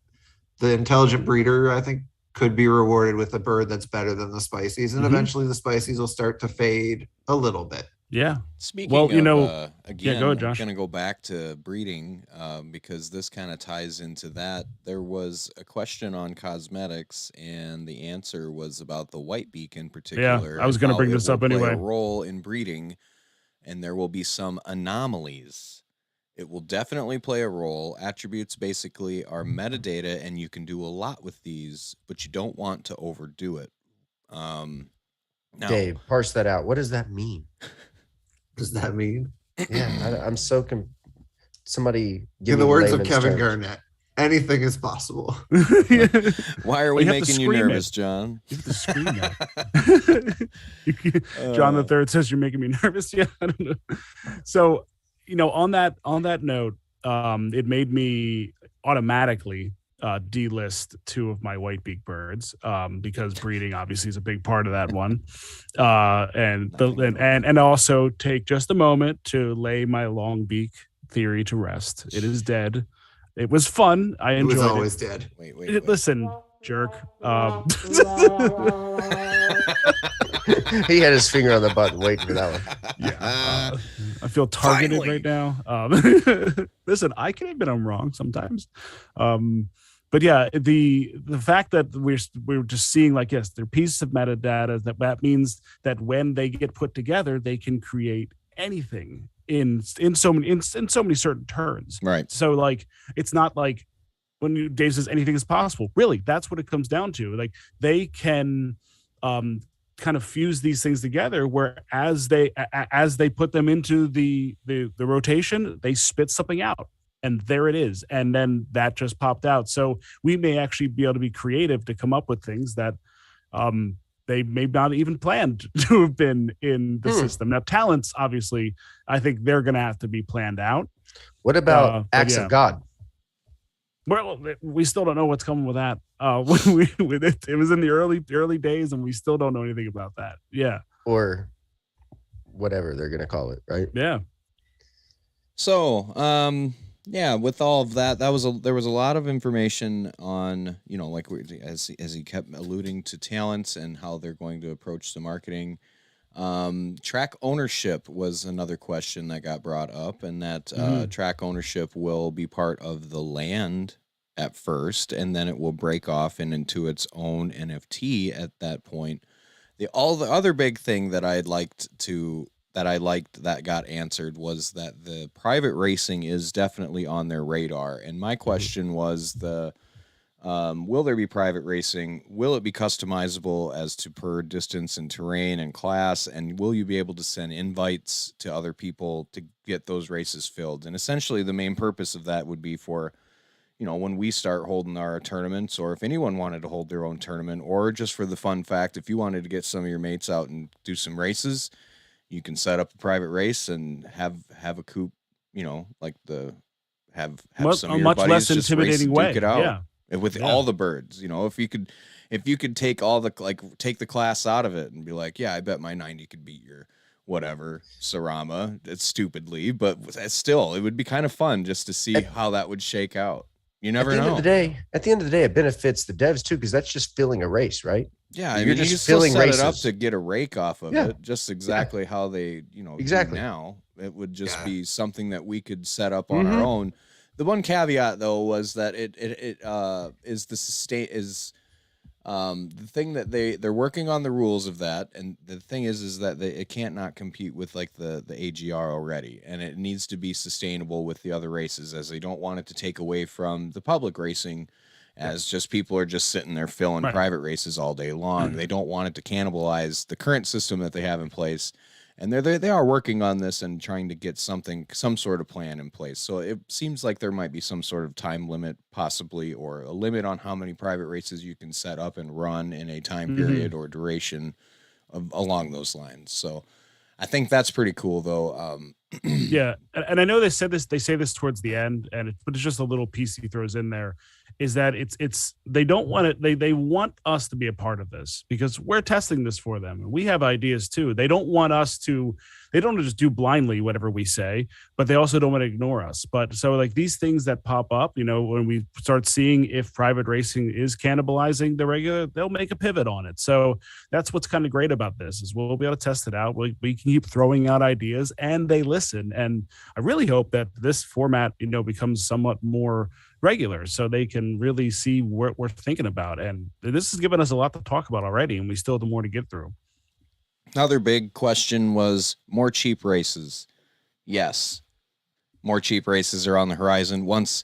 Speaker 2: the intelligent breeder, I think, could be rewarded with a bird that's better than the spices, and
Speaker 3: Mhm.
Speaker 2: eventually the spices will start to fade a little bit.
Speaker 3: Yeah.
Speaker 4: Speaking
Speaker 3: Well, you
Speaker 4: of,
Speaker 3: know-
Speaker 4: again,
Speaker 3: go ahead,
Speaker 4: I'm
Speaker 3: Josh.
Speaker 4: going to go back to breeding because this kind of ties into that. There was a question on cosmetics, and the answer was about the white beak in particular.
Speaker 3: I was
Speaker 4: and
Speaker 3: gonna
Speaker 4: how
Speaker 3: bring
Speaker 4: it
Speaker 3: this
Speaker 4: will
Speaker 3: up
Speaker 4: play
Speaker 3: anyway.
Speaker 4: A role in breeding, and there will be some anomalies. It will definitely play a role. Attributes basically are metadata, and you can do a lot with these, but you don't want to overdo it. Now,
Speaker 1: Dave, parse that out. What does that mean?
Speaker 2: Does that mean?
Speaker 1: Yeah, I'm so somebody give
Speaker 2: In the
Speaker 1: me
Speaker 2: words of
Speaker 1: layman's
Speaker 2: Kevin
Speaker 1: terms.
Speaker 2: Garnett, anything is possible.
Speaker 4: why are
Speaker 3: Well,
Speaker 4: we
Speaker 3: you have to
Speaker 4: making you
Speaker 3: scream it.
Speaker 4: nervous, John?
Speaker 3: You have to scream that. John the Third says you're making me nervous. Yeah, I don't know. So, on that note, it made me automatically delist 2 of my white beak birds because breeding obviously is a big part of that one, and also take just a moment to lay my long beak theory to rest. It is dead. It was fun. I
Speaker 2: It
Speaker 3: enjoyed
Speaker 2: was
Speaker 3: it.
Speaker 2: always dead.
Speaker 4: Wait.
Speaker 3: Listen, jerk.
Speaker 1: He had his finger on the button waiting for that one.
Speaker 3: Yeah, I feel targeted
Speaker 4: Finally.
Speaker 3: right now. Listen, I can admit I'm wrong sometimes, but yeah, the fact that we're just seeing like, yes, they're pieces of metadata. That means that when they get put together, they can create anything in so many certain turns.
Speaker 4: Right.
Speaker 3: So like, it's not like when Dave says anything is possible. Really, that's what it comes down to. Like they can kind of fuse these things together where as they put them into the rotation, they spit something out and there it is. And then that just popped out. So we may actually be able to be creative to come up with things that they may not even planned to have been in the system. Now talents, obviously, I think they're going to have to be planned out.
Speaker 1: What about
Speaker 3: but
Speaker 1: acts
Speaker 3: yeah.
Speaker 1: of God?
Speaker 3: Well, we still don't know what's coming with that. It was in the early days, and we still don't know anything about that. Yeah,
Speaker 1: Or whatever they're going to call it, right?
Speaker 3: yeah.
Speaker 4: So, yeah, with all of that, there was a lot of information on, as he kept alluding to talents and how they're going to approach the marketing. Track ownership was another question that got brought up, and that track ownership will be part of the land at first, and then it will break off into its own NFT at that point. The other big thing that I liked that got answered was that the private racing is definitely on their radar. And my question was will there be private racing? Will it be customizable as to per distance and terrain and class? And will you be able to send invites to other people to get those races filled? And essentially the main purpose of that would be for, when we start holding our tournaments, or if anyone wanted to hold their own tournament, or just for the fun fact, if you wanted to get some of your mates out and do some races, you can set up a private race and have a coop, have some of
Speaker 3: a
Speaker 4: your
Speaker 3: much
Speaker 4: buddies
Speaker 3: less
Speaker 4: just race
Speaker 3: intimidating
Speaker 4: and
Speaker 3: way.
Speaker 4: duke it out.
Speaker 3: Yeah.
Speaker 4: With all the birds, if you could take all the take the class out of it and be like, yeah, I bet my 90 could beat your whatever Sarama. It's stupidly, but still, it would be kind of fun just to see how that would shake out. You never know.
Speaker 1: At the end of the day, it benefits the devs too, because that's just filling a race, right?
Speaker 4: Yeah,
Speaker 1: you're just
Speaker 4: you
Speaker 1: filling
Speaker 4: set
Speaker 1: races
Speaker 4: it up to get a rake off of it, just exactly how they,
Speaker 1: exactly.
Speaker 4: do now. It would just be something that we could set up on our own. The one caveat though was that it is the thing that they're working on the rules of that, and the thing is that it can't not compete with like the AGR already, and it needs to be sustainable with the other races, as they don't want it to take away from the public racing, as just people are just sitting there filling private races all day long. They don't want it to cannibalize the current system that they have in place. And they are working on this and trying to get some sort of plan in place. So it seems like there might be some sort of time limit possibly, or a limit on how many private races you can set up and run in a time period or duration along those lines. So I think that's pretty cool though.
Speaker 3: Yeah. And I know they say this towards the end, but it's just a little piece he throws in there, is that they don't want it. They want us to be a part of this because we're testing this for them. And we have ideas too. They don't want to just do blindly whatever we say, but they also don't want to ignore us. But so like these things that pop up, when we start seeing if private racing is cannibalizing the regular, they'll make a pivot on it. So that's what's kind of great about this, is we'll be able to test it out. We can keep throwing out ideas and they listen. And I really hope that this format, becomes somewhat more regular so they can really see what we're thinking about. And this has given us a lot to talk about already, and we still have more to get through.
Speaker 4: Another big question was more cheap races. Yes, more cheap races are on the horizon. Once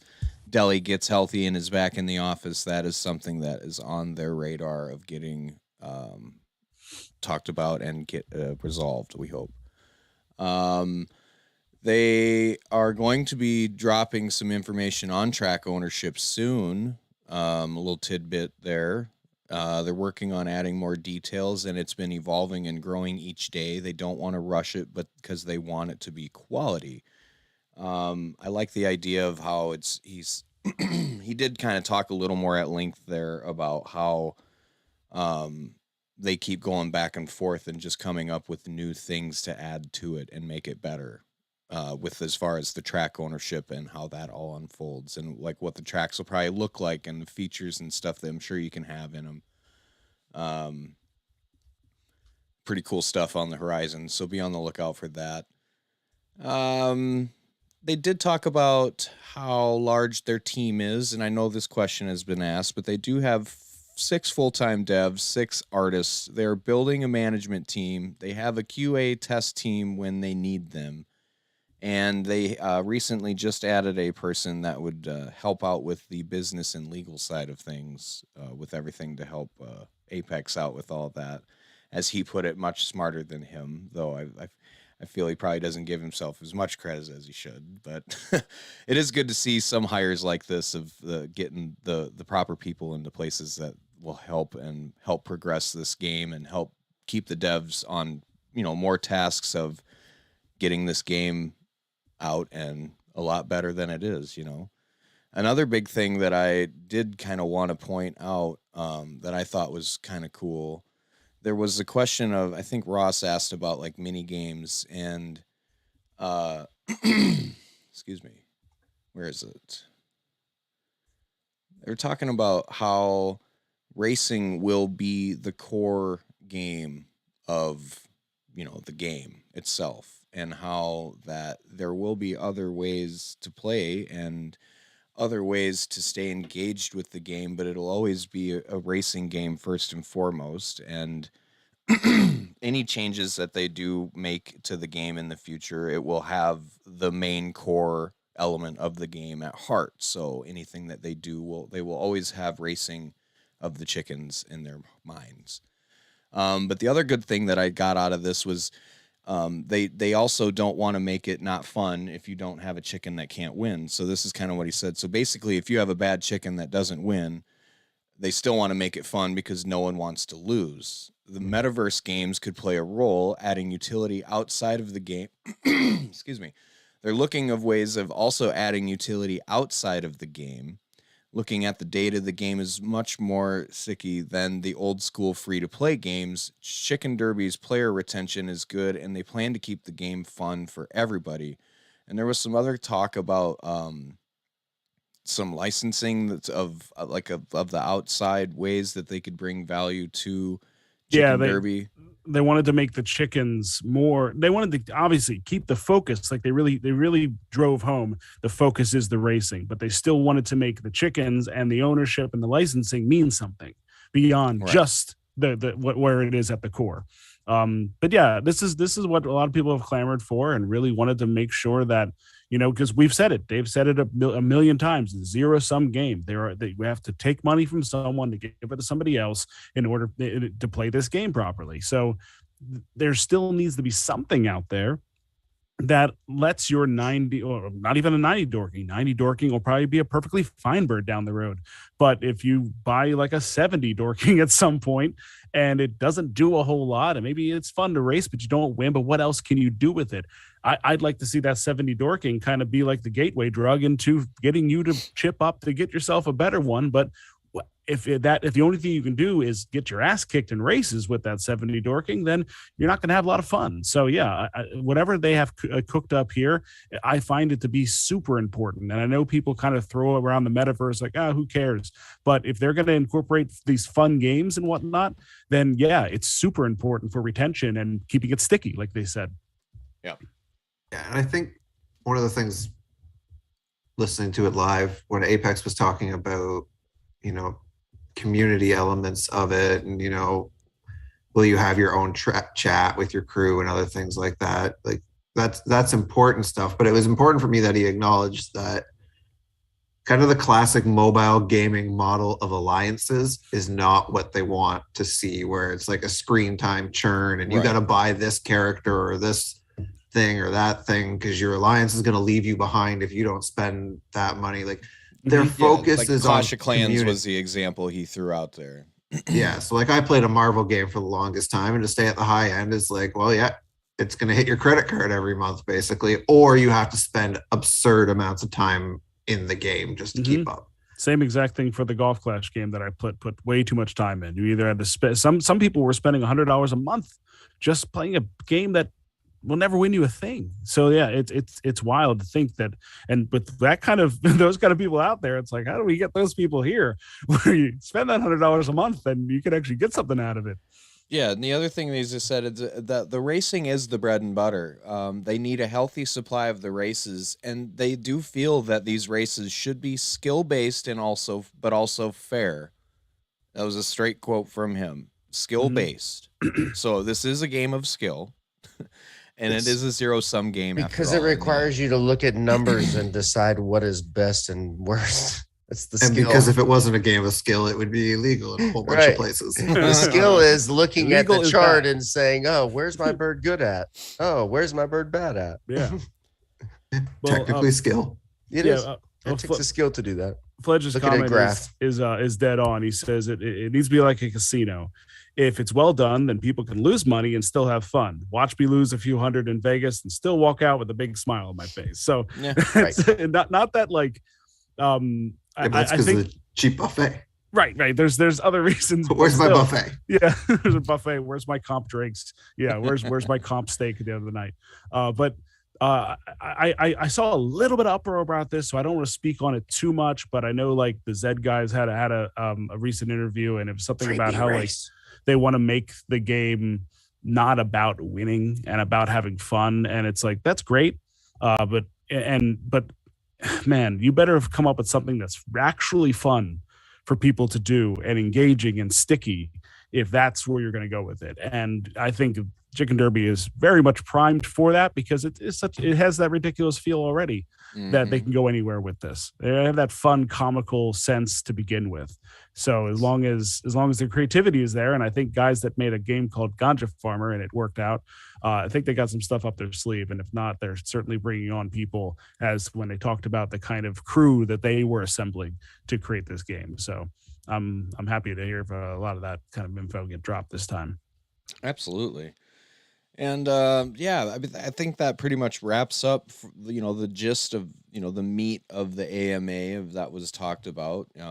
Speaker 4: Delhi gets healthy and is back in the office, that is something that is on their radar of getting talked about and get resolved, we hope. They are going to be dropping some information on track ownership soon. A little tidbit there. They're working on adding more details, and it's been evolving and growing each day. They don't want to rush it, but because they want it to be quality. I like the idea of how he did kind of talk a little more at length there about how they keep going back and forth and just coming up with new things to add to it and make it better. With as far as the track ownership and how that all unfolds, and like what the tracks will probably look like and the features and stuff that I'm sure you can have in them. Pretty cool stuff on the horizon, so be on the lookout for that. They did talk about how large their team is, and I know this question has been asked, but they do have 6 full-time devs, 6 artists. They're building a management team. They have a QA test team when they need them. And they recently just added a person that would help out with the business and legal side of things, with everything to help Apex out with all that. As he put it, much smarter than him, though I feel he probably doesn't give himself as much credit as he should. But it is good to see some hires like this of getting the proper people into places that will help progress this game and help keep the devs on, more tasks of getting this game out and a lot better than it is. Another big thing that I did kind of want to point out that I thought was kind of cool, there was a question of, I think Ross asked about like mini games, and excuse me, where is it? They're talking about how racing will be the core game of the game itself, and how that there will be other ways to play and other ways to stay engaged with the game, but it'll always be a racing game first and foremost. And any changes that they do make to the game in the future, it will have the main core element of the game at heart. So anything that they do they will always have racing of the chickens in their minds. But the other good thing that I got out of this was they also don't want to make it not fun if you don't have a chicken that can't win. So this is kind of what he said. So basically, if you have a bad chicken that doesn't win, they still want to make it fun because no one wants to lose. The metaverse games could play a role adding utility outside of the game. Excuse me. They're looking of ways of also adding utility outside of the game. Looking at the data, the game is much more sticky than the old school free-to-play games. Chicken Derby's player retention is good, and they plan to keep the game fun for everybody. And there was some other talk about some licensing that's of the outside ways that they could bring value to Chicken Derby.
Speaker 3: They wanted to make the chickens more. They wanted to obviously keep the focus. Like they really drove home the focus is the racing, but they still wanted to make the chickens and the ownership and the licensing mean something beyond just where it is at the core. But yeah, this is what a lot of people have clamored for and really wanted to make sure that, because we've said it, they've said it a million times, zero-sum game. We have to take money from someone to give it to somebody else in order to play this game properly. So there still needs to be something out there that lets your 90, or not even a 90 dorking will probably be a perfectly fine bird down the road. But if you buy like a 70 dorking at some point and it doesn't do a whole lot, and maybe it's fun to race, but you don't win, but what else can you do with it? I'd like to see that 70 dorking kind of be like the gateway drug into getting you to chip up to get yourself a better one. But if the only thing you can do is get your ass kicked in races with that 70 dorking, then you're not going to have a lot of fun. So yeah, whatever they have cooked up here, I find it to be super important. And I know people kind of throw around the metaverse like, who cares? But if they're going to incorporate these fun games and whatnot, then yeah, it's super important for retention and keeping it sticky, like they said.
Speaker 4: Yeah.
Speaker 2: Yeah, and I think one of the things listening to it live when Apex was talking about, community elements of it, and will you have your own chat with your crew and other things like that? Like that's important stuff. But it was important for me that he acknowledged that kind of the classic mobile gaming model of alliances is not what they want to see, where it's like a screen time churn and you got to buy this character or this thing or that thing because your alliance is going to leave you behind if you don't spend that money. Like their focus is on
Speaker 4: Clash of Clans was the example he threw out there.
Speaker 2: Yeah, so like I played a Marvel game for the longest time, and to stay at the high end is like, well, yeah, it's going to hit your credit card every month basically, or you have to spend absurd amounts of time in the game just to keep up.
Speaker 3: Same exact thing for the Golf Clash game that I put way too much time in. You either had to spend, some people were spending $100 a month just playing a game that will never win you a thing. So yeah, it's wild to think that, and with that kind of those kind of people out there, it's like, how do we get those people here where you spend that $100 a month and you can actually get something out of it?
Speaker 4: Yeah, and the other thing they just said is that the racing is the bread and butter. They need a healthy supply of the races, and they do feel that these races should be skill-based and also fair. That was a straight quote from him. Skill-based. So this is a game of skill. And it is a zero-sum game.
Speaker 1: Because it requires you to look at numbers and decide what is best and worst. It's the skill.
Speaker 2: And because if it wasn't a game of skill, it would be illegal in a whole bunch of places.
Speaker 1: The skill is looking at the chart and saying, oh, where's my bird good at? Oh, where's my bird bad at?
Speaker 3: Yeah.
Speaker 2: Technically skill.
Speaker 1: It is. It takes a skill to do that.
Speaker 3: Fledge's comment is dead on. He says it needs to be like a casino. If it's well done, then people can lose money and still have fun. Watch me lose a few hundred in Vegas and still walk out with a big smile on my face. So not that like
Speaker 2: I think of the cheap buffet.
Speaker 3: Right. There's other reasons.
Speaker 2: But where's my buffet?
Speaker 3: Yeah, there's a buffet. Where's my comp drinks? Yeah, where's my comp steak at the end of the night? But I saw a little bit of uproar about this, so I don't want to speak on it too much. But I know like the Zed guys had a recent interview, and it was something about how like they want to make the game not about winning and about having fun. And it's like, that's great. But man, you better have come up with something that's actually fun for people to do and engaging and sticky if that's where you're going to go with it. And I think Chicken Derby is very much primed for that because it has that ridiculous feel already that they can go anywhere with this. They have that fun comical sense to begin with. So as long as their creativity is there, and I think guys that made a game called Ganja Farmer and it worked out, I think they got some stuff up their sleeve. And if not, they're certainly bringing on people as when they talked about the kind of crew that they were assembling to create this game. So I'm happy to hear a lot of that kind of info get dropped this time.
Speaker 4: Absolutely. And yeah, I think that pretty much wraps up, the gist of, the meat of the AMA that was talked about. They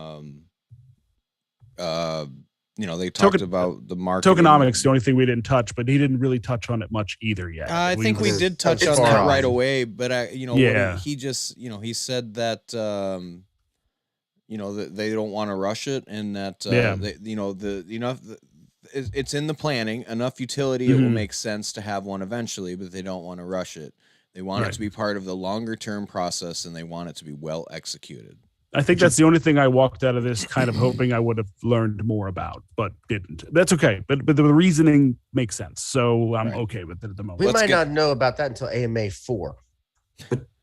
Speaker 4: talked about the marketing.
Speaker 3: Tokenomics, the only thing we didn't touch, but he didn't really touch on it much either yet.
Speaker 4: I think we did touch on that right away, but he just, he said that, that they don't want to rush it, and that it's in the planning, enough utility, it will make sense to have one eventually, but they don't want to rush it. They want it to be part of the longer term process, and they want it to be well executed.
Speaker 3: I think that's the only thing I walked out of this kind of hoping I would have learned more about, but didn't. That's okay. But the reasoning makes sense. So I'm okay with it at the moment.
Speaker 1: We might not know about that until AMA 4.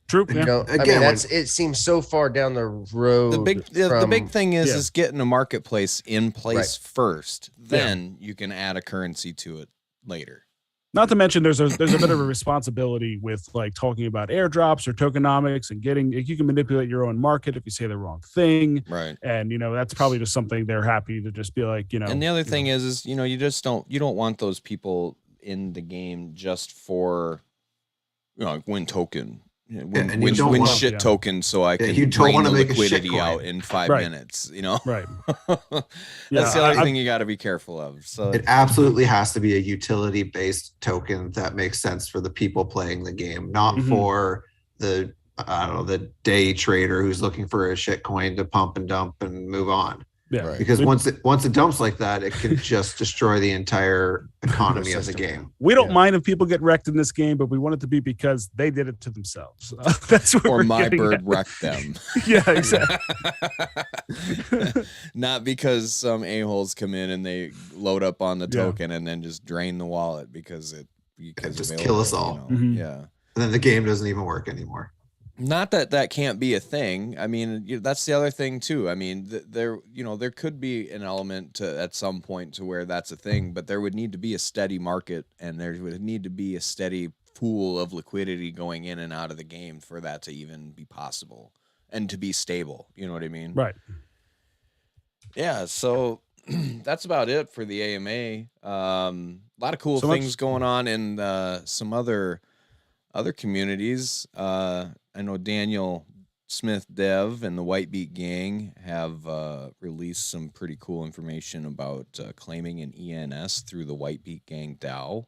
Speaker 3: True.
Speaker 1: Yeah.
Speaker 2: Again,
Speaker 1: it seems so far down the road.
Speaker 4: The big thing is getting a marketplace in place first. Then you can add a currency to it later.
Speaker 3: Not to mention there's a bit of a responsibility with like talking about airdrops or tokenomics and you can manipulate your own market if you say the wrong thing.
Speaker 4: Right.
Speaker 3: And that's probably just something they're happy to just be like,
Speaker 4: And the other thing is you just don't want those people in the game just for win token. Win shit token so I can drain the liquidity out in 5 minutes,
Speaker 3: Right.
Speaker 4: That's the other thing you got to be careful of. So
Speaker 2: it absolutely has to be a utility based token that makes sense for the people playing the game, not for the day trader who's looking for a shit coin to pump and dump and move on.
Speaker 3: Yeah. Right.
Speaker 2: Because once it dumps like that, it can just destroy the entire economy of the game.
Speaker 3: We don't mind if people get wrecked in this game, but we want it to be because they did it to themselves. That's what
Speaker 4: or my bird wrecked them.
Speaker 3: Yeah, exactly.
Speaker 4: Not because some a-holes come in and they load up on the token and then just drain the wallet because
Speaker 2: just kill us all.
Speaker 4: Yeah.
Speaker 2: And then the game doesn't even work anymore.
Speaker 4: Not that can't be a thing. I mean, that's the other thing too. I mean, there could be an element to at some point to where that's a thing, but there would need to be a steady market, and there would need to be a steady pool of liquidity going in and out of the game for that to even be possible and to be stable. You know what I mean?
Speaker 3: Right.
Speaker 4: Yeah. So that's about it for the AMA. A lot of cool things going on in some other communities. I know Daniel Smith Dev and the White Beak Gang have released some pretty cool information about claiming an ENS through the White Beak Gang DAO.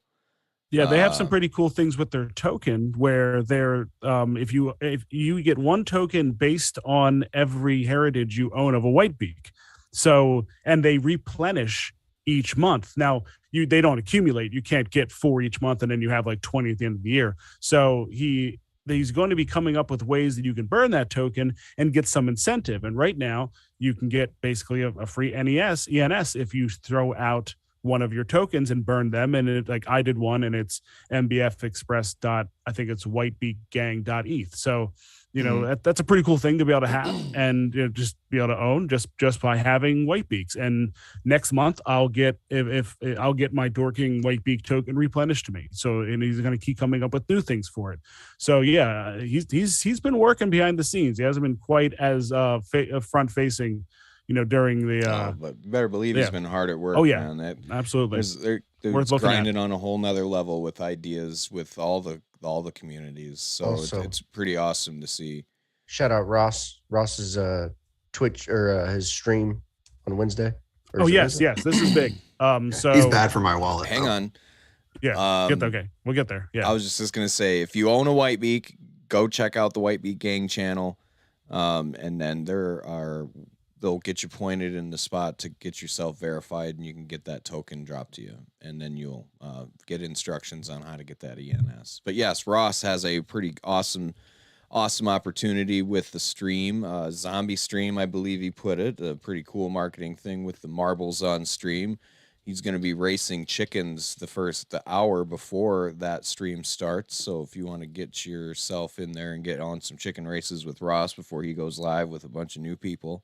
Speaker 3: Yeah, they have some pretty cool things with their token where they're if you get one token based on every heritage you own of a White Beak. So, and they replenish each month. Now, they don't accumulate. You can't get 4 each month and then you have like 20 at the end of the year. So he's going to be coming up with ways that you can burn that token and get some incentive. And right now you can get basically a free ENS if you throw out one of your tokens and burn them. And I did one, and it's MBF Express I think it's whitebeakgang.eth. So that's a pretty cool thing to be able to have and just be able to own just by having White Beaks. And next month I'll get I'll get my Dorking White Beak token replenished to me. So, and he's going to keep coming up with new things for it. So yeah, he's been working behind the scenes. He hasn't been quite as front facing, during the.
Speaker 4: But you better believe he's been hard at work.
Speaker 3: Oh yeah,
Speaker 4: man.
Speaker 3: Absolutely.
Speaker 4: They're grinding on a whole nother level with ideas with all the communities. So it's pretty awesome to see.
Speaker 1: Shout out Ross. Ross's Twitch or his stream on Wednesday.
Speaker 3: Oh yes, this is big. So
Speaker 2: he's bad for my wallet.
Speaker 4: Hang on.
Speaker 3: Yeah. Okay. We'll get there. Yeah.
Speaker 4: I was just gonna say, if you own a White Beak, go check out the White Beak Gang channel. And then there are they'll get you pointed in the spot to get yourself verified, and you can get that token dropped to you, and then you'll get instructions on how to get that ENS. But yes, Ross has a pretty awesome opportunity with the stream, zombie stream, I believe he put it, a pretty cool marketing thing with the marbles on stream. He's going to be racing chickens the hour before that stream starts. So if you want to get yourself in there and get on some chicken races with Ross before he goes live with a bunch of new people,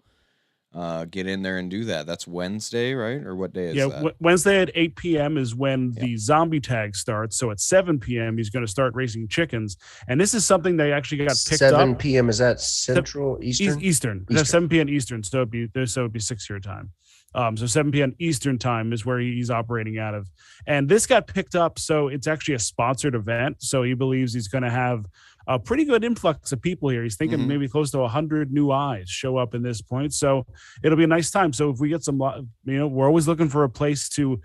Speaker 4: get in there and do that. That's Wednesday, right? Or what day is that?
Speaker 3: Wednesday at 8 p.m. is when the zombie tag starts. So at 7 p.m. he's going to start racing chickens. And this is something they actually got picked up.
Speaker 1: 7 p.m. is that Central, Eastern?
Speaker 3: Eastern. 7 p.m. Eastern. So it'd be 6 your time. So 7 p.m. Eastern time is where he's operating out of. And this got picked up. So it's actually a sponsored event. So he believes he's going to have a pretty good influx of people here. He's thinking maybe close to 100 new eyes show up in this point. So it'll be a nice time. So if we get some, we're always looking for a place to,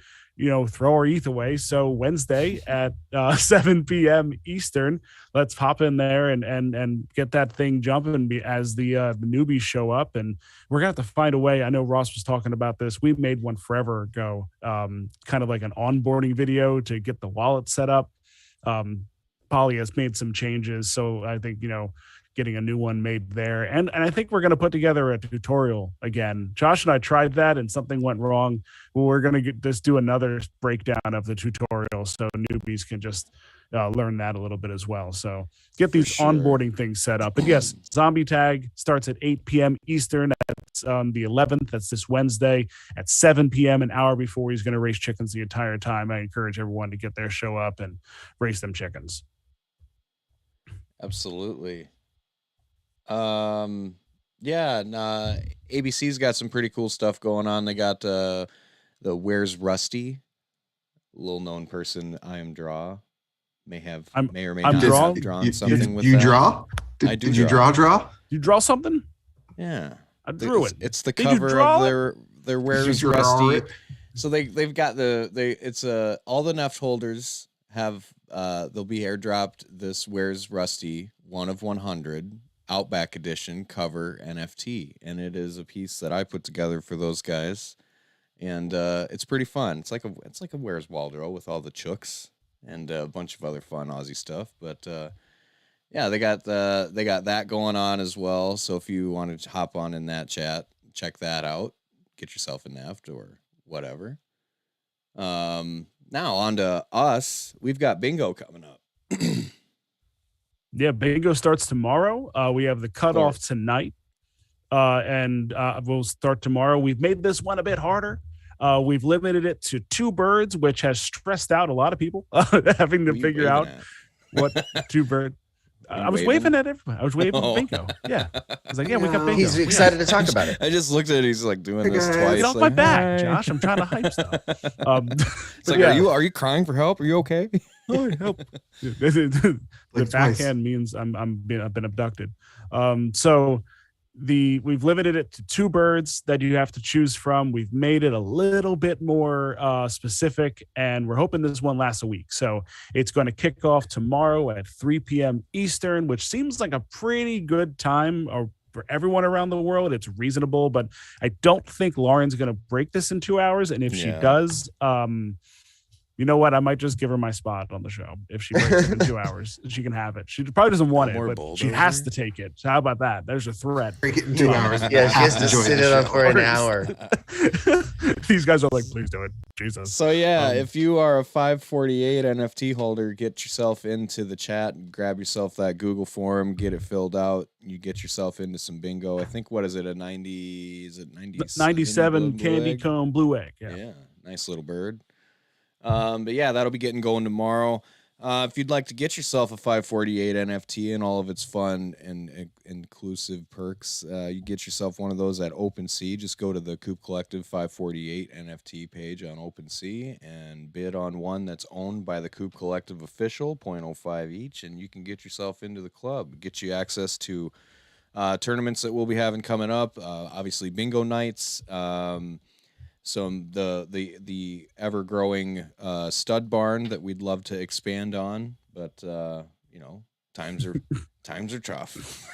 Speaker 3: throw our ETH away. So Wednesday at 7 p.m. Eastern, let's hop in there and get that thing jumping as the newbies show up. And we're going to have to find a way. I know Ross was talking about this. We made one forever ago, kind of like an onboarding video to get the wallet set up. Polly has made some changes. So I think, getting a new one made there. And I think we're going to put together a tutorial again. Josh and I tried that and something went wrong. Well, we're going to just do another breakdown of the tutorial so newbies can just learn that a little bit as well. So get these onboarding things set up. And yes, Zombie Tag starts at 8 p.m. Eastern. That's on the 11th. That's this Wednesday at 7 p.m., an hour before he's going to race chickens the entire time. I encourage everyone to get there, show up, and race them chickens.
Speaker 4: Absolutely. ABC's got some pretty cool stuff going on. They got the Where's Rusty, little known person I am draw may or may not have drawn something with that.
Speaker 2: You draw?
Speaker 4: I do.
Speaker 2: Did you draw?
Speaker 3: You draw something?
Speaker 4: Yeah,
Speaker 3: I drew it.
Speaker 4: It's the cover of their Where's Rusty. So they've got all the Neft holders have they'll be airdropped this Where's Rusty 1 of 100 Outback Edition cover NFT, and it is a piece that I put together for those guys, and it's pretty fun. It's like a Where's Waldo with all the chooks and a bunch of other fun Aussie stuff. But they got that going on as well. So if you want to hop on in that chat, check that out. Get yourself a Neft or whatever. Now on to us. We've got bingo coming up.
Speaker 3: Yeah, bingo starts tomorrow. We have the cutoff tonight, and we'll start tomorrow. We've made this one a bit harder. We've limited it to 2 birds, which has stressed out a lot of people having to figure out what 2 bird. I was waving at everyone. I was waving bingo. Yeah, I was like, "Yeah, we got bingo."
Speaker 1: He's excited to talk about it.
Speaker 4: I just looked at it. He's like doing this twice.
Speaker 3: Get off my back, Josh. I'm trying to hype stuff.
Speaker 4: It's like, are you crying for help? Are you okay?
Speaker 3: Oh, help! The backhand means I've been abducted. So we've limited it to 2 birds that you have to choose from. We've made it a little bit more specific, and we're hoping this one lasts a week. So it's going to kick off tomorrow at 3 p.m. Eastern, which seems like a pretty good time for everyone around the world. It's reasonable, but I don't think Lauren's going to break this in 2 hours. And if she does, you know what? I might just give her my spot on the show. If she breaks it in 2 hours, she can have it. She probably doesn't want it, but she has to take it. So how about that? There's a threat.
Speaker 2: Break it in 2 hours.
Speaker 1: Yeah, she has to sit it up for an hour.
Speaker 3: These guys are like, please do it. Jesus.
Speaker 4: So if you are a 548 NFT holder, get yourself into the chat and grab yourself that Google form, get it filled out. You get yourself into some bingo. I think, what is it, a 90? Is it
Speaker 3: 97 candy cone blue egg?
Speaker 4: Yeah, nice little bird. But that'll be getting going tomorrow. If you'd like to get yourself a 548 NFT and all of its fun and inclusive perks, you get yourself one of those at OpenSea. Just go to the Coop Collective 548 NFT page on OpenSea and bid on one that's owned by the Coop Collective official, 0.05 each, and you can get yourself into the club. Get you access to tournaments that we'll be having coming up. Obviously, bingo nights. The ever growing stud barn that we'd love to expand on, but times are Times are tough.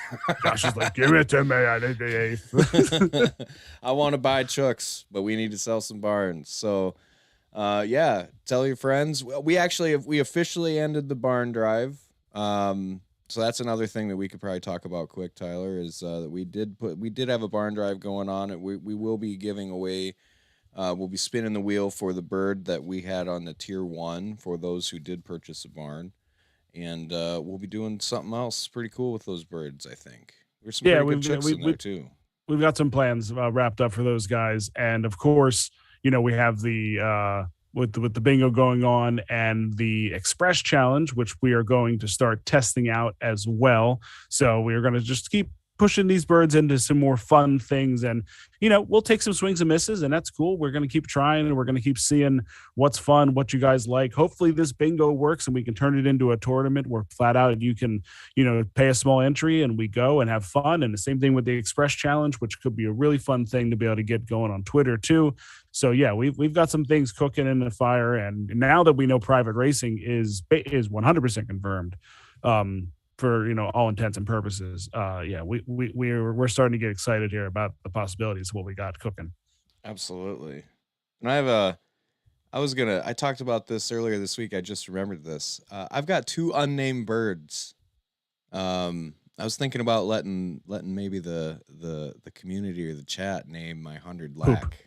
Speaker 3: Josh is like, give it to me. I need the 8th.
Speaker 4: I want to buy chooks, but we need to sell some barns. So, yeah, tell your friends. We officially ended the barn drive. So that's another thing that we could probably talk about quick, Tyler, is that we did have a barn drive going on. We will be giving away. We'll be spinning the wheel for the bird that we had on the tier 1 for those who did purchase a barn. And we'll be doing something else pretty cool with those birds, I think. There's some pretty good chicks in there, too.
Speaker 3: We've got some plans wrapped up for those guys. And, of course, we have the with the bingo going on and the Express Challenge, which we are going to start testing out as well. So we are going to just keep pushing these birds into some more fun things, and we'll take some swings and misses, and that's cool. We're going to keep trying, and we're going to keep seeing what's fun, what you guys like. Hopefully this bingo works and we can turn it into a tournament where flat out you can pay a small entry and we go and have fun. And the same thing with the Express Challenge, which could be a really fun thing to be able to get going on Twitter too. So yeah, we've got some things cooking in the fire, and now that we know private racing is 100% confirmed, for all intents and purposes, we're starting to get excited here about the possibilities of what we got cooking.
Speaker 4: Absolutely. And I talked about this earlier this week. I just remembered this. I've got 2 unnamed birds. I was thinking about letting maybe the community or the chat name my 100 lack.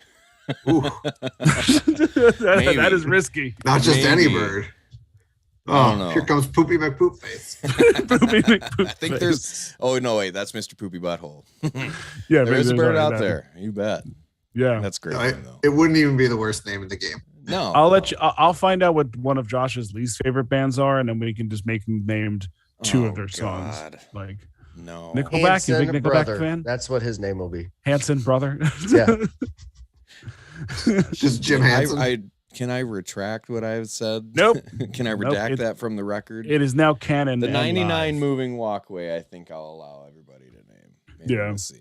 Speaker 3: That is risky.
Speaker 2: Not just any bird. Oh, here comes Poopy McPoopface.
Speaker 3: Poopy McPoopface.
Speaker 4: I think there's. Oh no, wait, that's Mr. Poopy Butthole.
Speaker 3: Yeah,
Speaker 4: there's a bird out there. You bet.
Speaker 3: Yeah,
Speaker 4: that's great.
Speaker 2: No, it wouldn't even be the worst name in the game.
Speaker 4: No,
Speaker 3: I'll find out what one of Josh's least favorite bands are, and then we can just make them named 2 of their songs. Like Nickelback. You big Nickelback
Speaker 1: brother.
Speaker 3: fan?
Speaker 1: That's what his name will be.
Speaker 3: Hanson brother.
Speaker 1: Yeah.
Speaker 2: Just Jim Hanson.
Speaker 4: Can I retract what I've said?
Speaker 3: Nope.
Speaker 4: Can I redact that from the record?
Speaker 3: It is now canon.
Speaker 4: The 99 moving walkway, I think I'll allow everybody to name. Maybe
Speaker 3: Yeah.
Speaker 4: We'll see.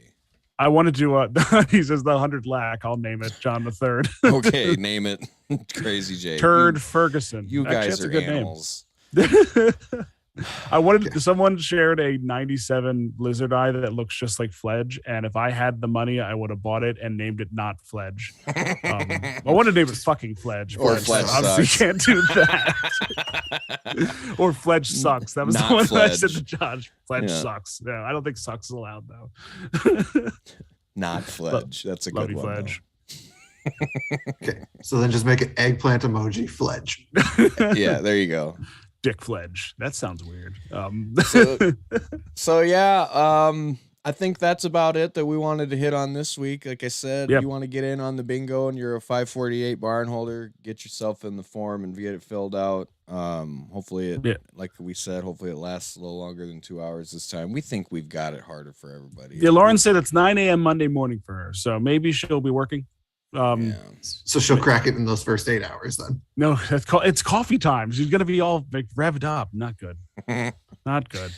Speaker 3: I wanted to, he says the 100 lack. I'll name it John the Third.
Speaker 4: Okay, name it. Crazy J.
Speaker 3: Turd Ferguson.
Speaker 4: You guys
Speaker 3: Actually,
Speaker 4: are animals.
Speaker 3: I wanted someone shared a 97 lizard eye that looks just like Fledge, and if I had the money, I would have bought it and named it not Fledge. I wanted to name it fucking Fledge,
Speaker 4: or
Speaker 3: but
Speaker 4: Fledge
Speaker 3: obviously
Speaker 4: sucks.
Speaker 3: can't do that. Or Fledge sucks. That was
Speaker 4: Not
Speaker 3: the one that I
Speaker 4: Fledge.
Speaker 3: said to Josh. Fledge sucks. No, I don't think sucks is allowed though.
Speaker 4: Not Fledge. That's a
Speaker 3: Love
Speaker 4: good
Speaker 3: you,
Speaker 4: one.
Speaker 3: Fledge.
Speaker 2: Okay, so then just make an eggplant emoji, Fledge.
Speaker 4: Yeah, there you go.
Speaker 3: Dick Fledge. That sounds weird.
Speaker 4: So yeah, I think that's about it that we wanted to hit on this week. Like I said,
Speaker 3: Yep.
Speaker 4: You want to get in on the bingo and you're a 548 barn holder, get yourself in the form and get it filled out. Hopefully like we said, hopefully it lasts a little longer than 2 hours this time. We think we've got it harder for everybody.
Speaker 3: Yeah, Lauren said it's 9 a.m. Monday morning for her, so maybe she'll be working.
Speaker 2: So she'll crack it in those first 8 hours then.
Speaker 3: No, it's coffee time. She's gonna be all like revved up. Not good. Not good.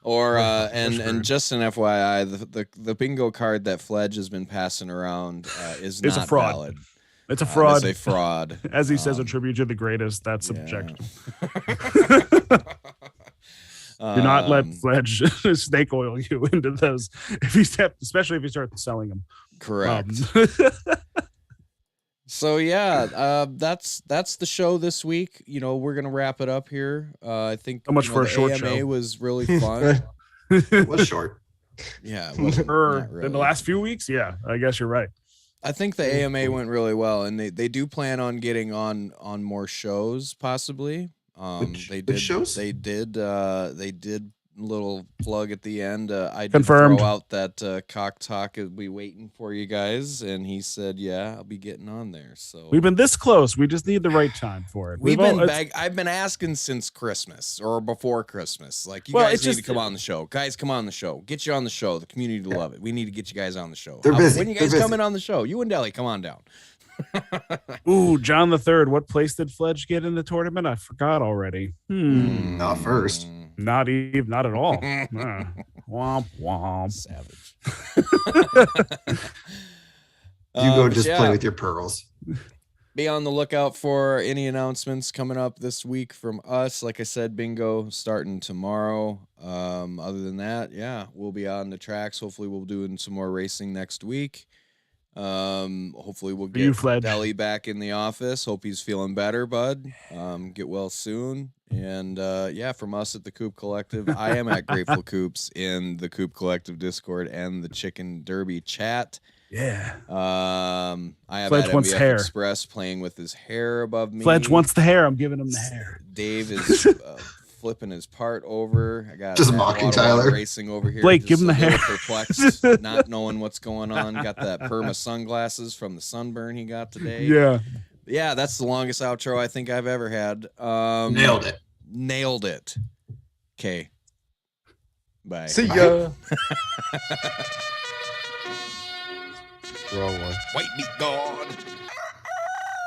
Speaker 4: Or and just an FYI, the bingo card that Fledge has been passing around is
Speaker 3: It's
Speaker 4: not
Speaker 3: a fraud.
Speaker 4: valid.
Speaker 3: It's a fraud.
Speaker 4: It's a fraud.
Speaker 3: As he says, a tribute to the greatest. That's subjective. Do not let Fledge snake oil you into those. Especially if you start selling them.
Speaker 4: Correct. So yeah, that's the show this week. We're gonna wrap it up here. I think
Speaker 3: How much for a
Speaker 4: the
Speaker 3: short
Speaker 4: AMA
Speaker 3: show?
Speaker 4: was really fun.
Speaker 2: It was short.
Speaker 4: Yeah,
Speaker 3: In the last few weeks, yeah, I guess you're right.
Speaker 4: I think the AMA went really well, and they do plan on getting on more shows possibly.
Speaker 2: Which shows?
Speaker 4: They did little plug at the end. I did
Speaker 3: Confirmed.
Speaker 4: throw out that cock talk will be waiting for you guys, and he said, "Yeah, I'll be getting on there." So
Speaker 3: We've been this close. We just need the right time for it.
Speaker 4: I've been asking since Christmas or before Christmas. Like, you
Speaker 3: Well,
Speaker 4: guys
Speaker 3: it's
Speaker 4: need
Speaker 3: just-
Speaker 4: to come on the show. Guys, come on the show. Get you on the show. The community will love it. We need to get you guys on the show.
Speaker 2: They're busy.
Speaker 4: When you
Speaker 2: They're
Speaker 4: guys
Speaker 2: busy.
Speaker 4: coming on the show? You and Deli, come on down.
Speaker 3: Ooh, John the Third. What place did Fledge get in the tournament? I forgot already.
Speaker 2: Not first.
Speaker 3: Not at all. Womp womp.
Speaker 4: Savage.
Speaker 2: You go
Speaker 4: But
Speaker 2: just
Speaker 4: yeah.
Speaker 2: play with your pearls.
Speaker 4: be on the lookout for any announcements coming up this week from us. Like I said, bingo starting tomorrow. Other than that, yeah, we'll be on the tracks. Hopefully we'll be doing some more racing next week. Hopefully we'll get Deli back in the office. Hope he's feeling better, bud. Get well soon. And yeah, from us at the Coop Collective, I am at Grateful Coops in the Coop Collective Discord and the Chicken Derby chat.
Speaker 3: Yeah.
Speaker 4: I have
Speaker 3: Fledge wants
Speaker 4: MVF
Speaker 3: hair.
Speaker 4: Express playing with his hair above me.
Speaker 3: Fledge wants the hair. I'm giving him the hair.
Speaker 4: Dave is flipping his part over. I got
Speaker 2: just mocking Tyler
Speaker 4: racing over here.
Speaker 3: Blake, give him the hair.
Speaker 4: Perplexed, not knowing what's going on. Got that perma sunglasses from the sunburn he got today. Yeah, that's the longest outro I think I've ever had. Nailed it. Okay. Bye.
Speaker 1: See ya. Wrong one.
Speaker 4: White meat gone.